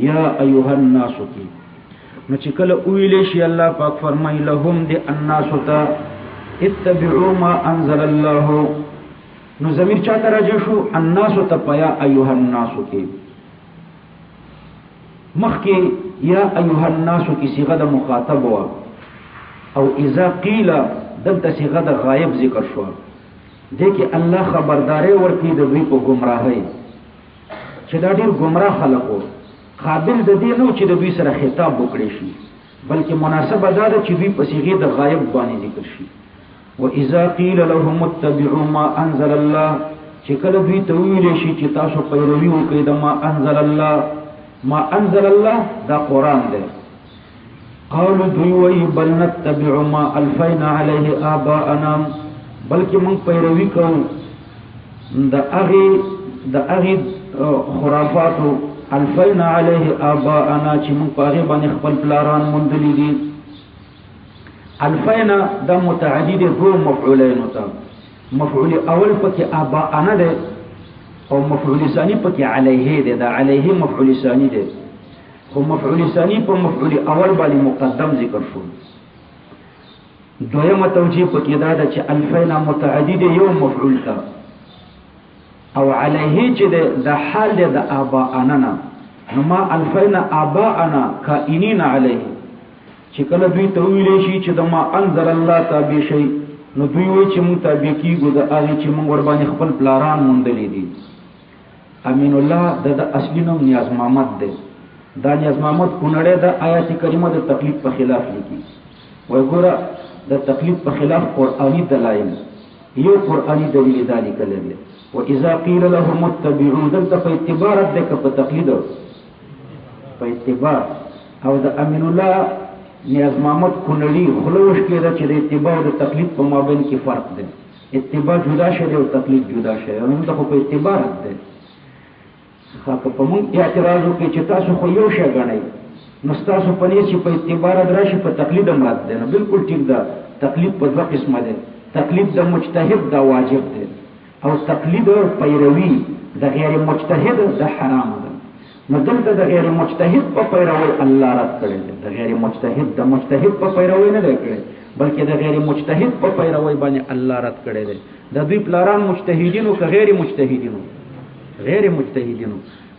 یا ایها الناس کی نو چکل اویل شي الله پاک فرمای لهم دی الناس تا اتبعوا ما انزل الله نو ضمیر چا تراجع شو الناس تا پیا ایها الناس کی مخکې یا ایها الناس کی صيغه د مخاطب وا او اذا قيل دلته صيغه د غائب ذکر شو دیکھیں الله خبرداري ورکړي د دوی په گمراهۍ چې دا ډېر گمراه خلکو قابل د دې نو چې د دوی سره خطاب وکړي شي بلکې مناسبه دا ده چې دوی په صيغه د غائب باندې ذکر شي واذا قيل لهم اتبعوا ما انزل الله چې کله دوی ته ویل شي چې تاسو پیروي وکړئ د ما انزل الله دا قران دی قالوا دوی بل نتبع ما الفينا عليه آباءنا بلکې مونږ پیروي کوو د هغې خرافاتو الفینا علیه آباءنا چې مونږ په هغې باندې خپل پلاران موندلي دي الفینا دا متعدد دو مفعولینو ته مفعول اول پکې آباءنا دی او مفعول ثانی پکې علیه دی دا علیه مفعول ثانی دی خو مفعول ثانی په مفعول اول باندې مقدم ذکر شو دویمه توجیه پکې دا ده چې الفینا متعدد یو مفعول تا او علیه چې د حال د آباءنا نو ما الفینا آباءنا کائنین علیه چې کله دوی ته ویلی شي چې د ما انزل الله تابع شي نو دوی وایي چې مونږ تابع کېږو د هغې چې مونږ ورباندې خپل پلاران موندلي دي امین الله د اصلي نوم نیاز محمد دی دا نیاز محمد کونړی د آیات کریمه د تقلید په خلاف لیکي وایي ګوره د تقلید په خلاف قرآنی دلایل یو قرآنی دلیل دا لیکلی دی واذا قیل لهم اتبعوا دلته په اتباع رد دی که په تقلید په اتباع او د امین الله نیاز محمد کونړي خوله وشکېده چې د اتباع او د تقلید په مابین کې فرق دی اتباع جدا شی دی او تقلید جدا شی او دلته خو په اتباع رد دی که په مونږ اعتراض وکړي چې تاسو خو یو شی ګڼئ نو ستاسو په نیت چې په اتباع رد راشي په تقلید هم رد دی نو بلکل ټیک ده تقلید په دوه قسمه دی تقلید د مجتهد دا واجب دی او تقلید پیروي د غیر مجتهد د حرام ده نو دلته د غیر مجتهد په پیروي الله رد کړی دی د غیر مجتهد د مجتهد په پیروي نه دی کړی بلکې د غیر مجتهد په پیروي باندې الله رد کړی دی د دوی پلاران مجتهدینو که غیر مجتهدینو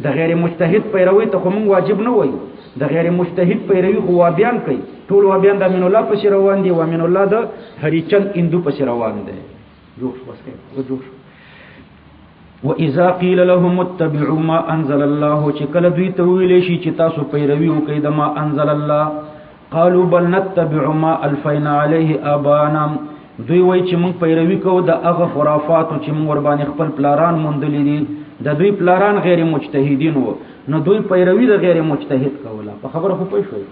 د غیر مجتهد پیروي ته خو مونږ واجب نه وایو د غیر مجتهد پیروي خو وابیان کوي ټول وابیان د امین الله پسې روان دي او امین الله د هریچند اندو پسې روان دي جوړ بس کې جوړ. واذا قيل لهم اتبعوا ما انزل الله چې کله دوی ته ویل شي چې تاسو پیروي وکړئ د ما انزل الله قالوا بل نتبع ما الفينا عليه ابانا دوی وای چې موږ پیروي کوو د هغه خرافاتو چې موږ ور باندې خپل پلاران مونډلې دي. د دوی پلاران غیر مجتهدین وو نو دوی پیروي د غیر مجتهد کوله. په خبره خو پوه شئ.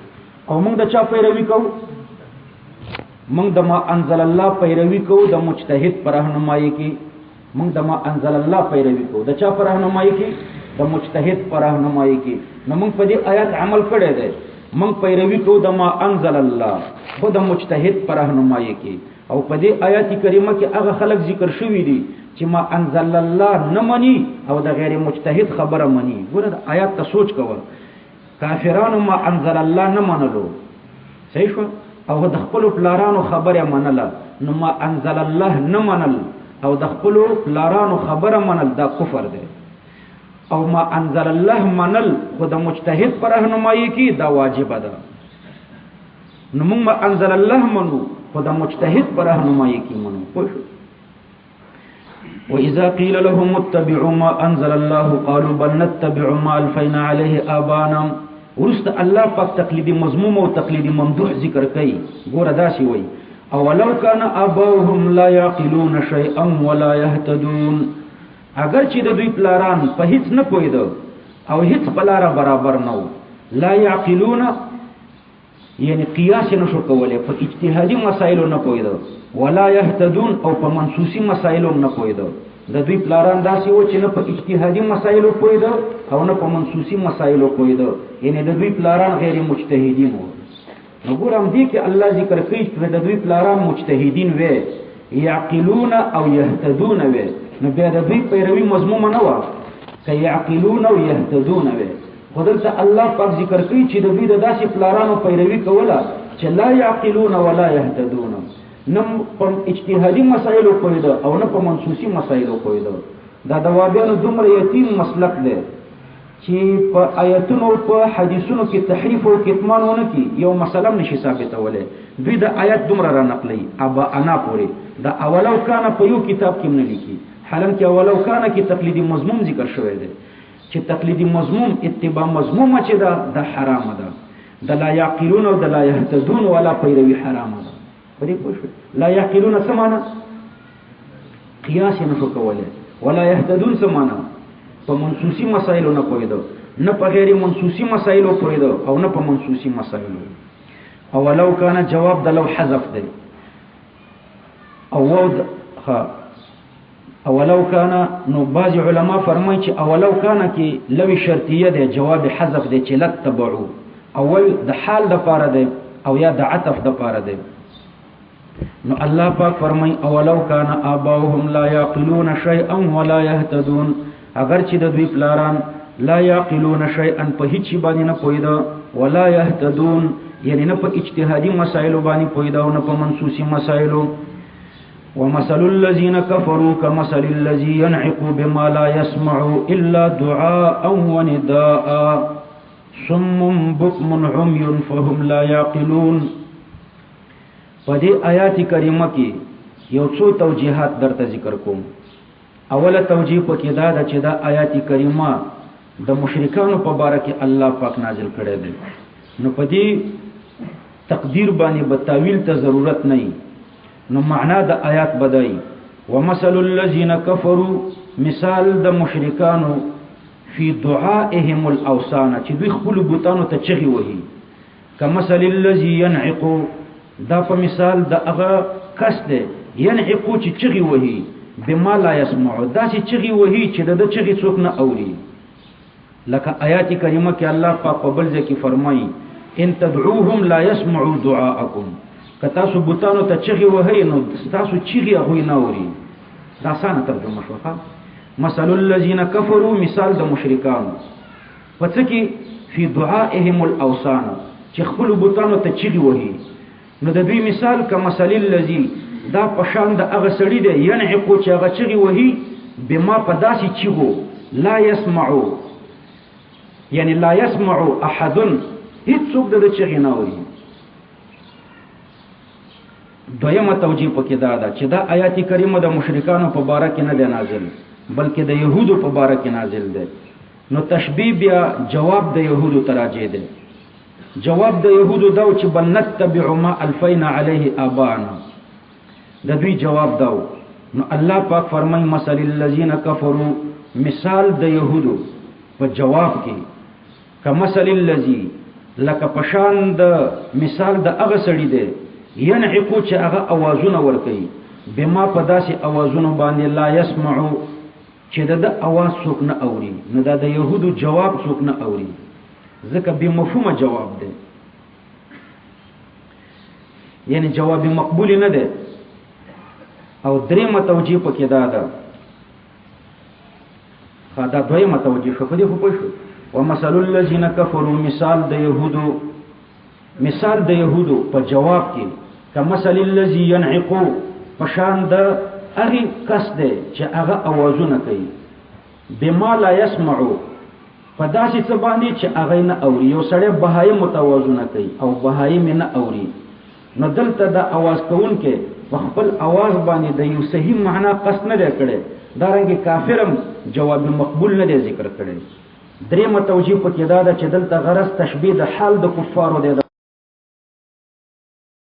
او موږ د چا پیروي کوو؟ موږ د ما انزل الله پیروي کوو د مجتهد پر راهنمایي کې. موږ د ما انزل الله پیروي کوو د چا پر راهنمایي کې؟ د مجتهد پر راهنمایي کې. نو موږ په دې آیات عمل کړی دی. موږ پیروي کوو د ما انزل الله خو د مجتهد پر راهنمایي کې. او په دې آیات کریمه کې هغه خلک ذکر شوی دي چې ما انزل الله نه مني او د غیر مجتهد خبره مني. ګوره د آیات ته سوچ کوه. کافرانو ما انزل الله نه منلو صحیح شو او د خپل پلارانو خبره منله. نو ما انزل الله نه منل او د خپل پلارانو خبره منل دا کفر دی. او ما انزل الله منل خو د مجتهد پر راهنمایي کې دا واجب ده. نو موږ ما انزل الله منو خو د مجتهد پر راهنمایي کې منو. پوه شو. واذا قيل لهم اتبعوا ما انزل الله قالوا بل نتبع ما الفينا عليه ابانا. ورست الله پاک تقلیدی مضموم او تقلیدی ممدوح ذکر کوي. ګوره داسې وای اولو کان اباهم لا يعقلون شيئا ولا يهتدون. اگر چې د دوی پلاران په هیڅ نه پوهیدو او هیڅ پلار برابر نه وو لا يعقلون یعنی قیاس نشو کولای په اجتهادي مسایلو نه پوهیدو ولا يهتدون او په منسوسي مسایلو نه پوهیدو. د دوی پلاران داسې و چې نه په اجتهادي مسایلو پوهیدو او نه په منسوسي مسایلو پوهیدو. یعنی د دوی پلاران غیر مجتهدین وو. نو ګورم دې کې الله ذکر کوي چې د دوی پلاران مجتهدین وي يعقلون او يهتدون وي. نو بیا د دوی پیروي مضمومه نه و که يعقلون او يهتدون وي. خدلته الله پاک ذکر کوي چې د دوی د داسې پلارانو پیروي کوله چې لا يعقلون ولا يهتدون. نه په اجتهادي مسایلو پوهیدو او نه په منسوسي مسایلو پوهیدو. دا د وابیانو دومره یتیم مسلک دی چې په آیتونو په حدیثونو کې تحریف او کتمان ونه کی یو مسله نشي ثابتوله. دوی د آیات دومره را نقلي ابا انا پوری دا اولو کان په یو کتاب کې نه لیکي. حالانکه اولو کان کې تقلیدی مضمون ذکر شوی دی چې تقلیدی مضمون اتباع مضمومه چې دا د حرام ده. د لا يعقلون او د لا يهتدون ولا پیروي حرام ده. په دې پوه شئ. لا يعقلون سمانه قیاس نه شو کوله ولا يهتدون سمانه په منسوسي مسایلو نه پوهیدو نه په غیر منسوسي مسایلو پوهیدو او نه په منسوسي مسایلو. او ولو کان جواب د لو حذف دی او ولو کان نو بعض علما فرمایي چې اولو کان کې لوی شرطیه دی جواب حذف دی چې لتبعو اول د حال د پاره دی او یا د عطف د پاره دی. نو الله پاک فرمای اولو کان اباهم لا يعقلون شيئا ولا يهتدون. اگر چې د دوی پلاران لا يعقلون شيئا په هیڅ باندې نه پوهیدا ولا يهتدون یعنی نه په اجتهادي مسایلو باندې پوهیدا او نه په منسوسي مسایلو. ومثل الذين كفروا كمثل الذي ينعق بما لا يسمع الا دعاء ونداء صم بكم عمي فهم لا يعقلون. په دې آیات کریمه کې یو څو توجیهات درته ذکر کوم. اوله توجیه پکې دا ده چې دا آیات کریمه د مشرکانو په باره کې الله پاک نازل کړی دی. نو په دې تقدیر باندې به تاویل ته ضرورت نه وي. نو معنا د آیات بدای ومثل الذين كفروا مثال د مشرکانو فی دعائهم الاوثان چې دوی خپل بوتانو ته چغي وهي کمثل الذي ينعق دا په مثال د هغه کس دی ينعق چې چغي وهي بما لا يسمع دا چې چغي وهي چې د چغي څوک نه اوري. لکه آیات کریمه کې الله پاک په بل ځای کې فرمایي ان تدعوهم لا يسمعوا دعاءكم. کتا سو بوتانو ته چغي وهي نو تاسو چغي هغه نه اوري. دا څنګه ترجمه شوه؟ مثل الذين كفروا مثال د مشرکانو پڅ کې فی دعائهم الاوثان چې خپل بوتانو ته چغي وهي. نو د دوی مثال کمثل الذي دا پشان د هغه سړی دی ينعقو چې هغه چغي وهي بما پداسي چغو لا يسمعو یعنی لا يسمعو احد هیڅ څوک د چغي نه اوري. دویمه توجیه پکې دا ده چې دا آیات کریمه د مشرکانو په باره کې نه دی نازل بلکې د یهودو په باره کې نازل دی نو تشبیه بیا جواب د یهودو تراجه دی جواب د یهودو دا چې بل نتبع ما الفینا علیه آبانا د دوی جواب دا نو الله پاک فرمای مثل الذین کفروا مثال د یهودو په جواب کې کمثل الذی لکه پشان د مثال د هغه سړي دی ينعقو چې هغه اوازونه ورکي بما په داسې اوازونه باندې لا يسمعو چې د اواز څوک نه اوري نو دا د يهودو جواب څوک نه اوري ځکه به مفهومه جواب دی یعنی جواب مقبول نه دی او درېمه توجیه پکې دا ده دا دویمه توجیه شو په دې خو پوه شو ومثل الذين كفروا مثال د يهودو په جواب کې کمثل الذي ينعق پشان د هغه کس دی چې هغه اوازونه کوي بما لا يسمعو په داسې څه باندې چې هغه نه اوري یو سړی بهایم متوازونه کوي او بهایم نه اوري نو دلته د اواز کوونکې په خپل اواز باندې د یو صحیح معنا قصد نه کړي دا رنګ کافرم جواب مقبول نه ذکر کړي درېمه توجیه پکې دا ده چې دلته غرض تشبیه د حال د کفارو دی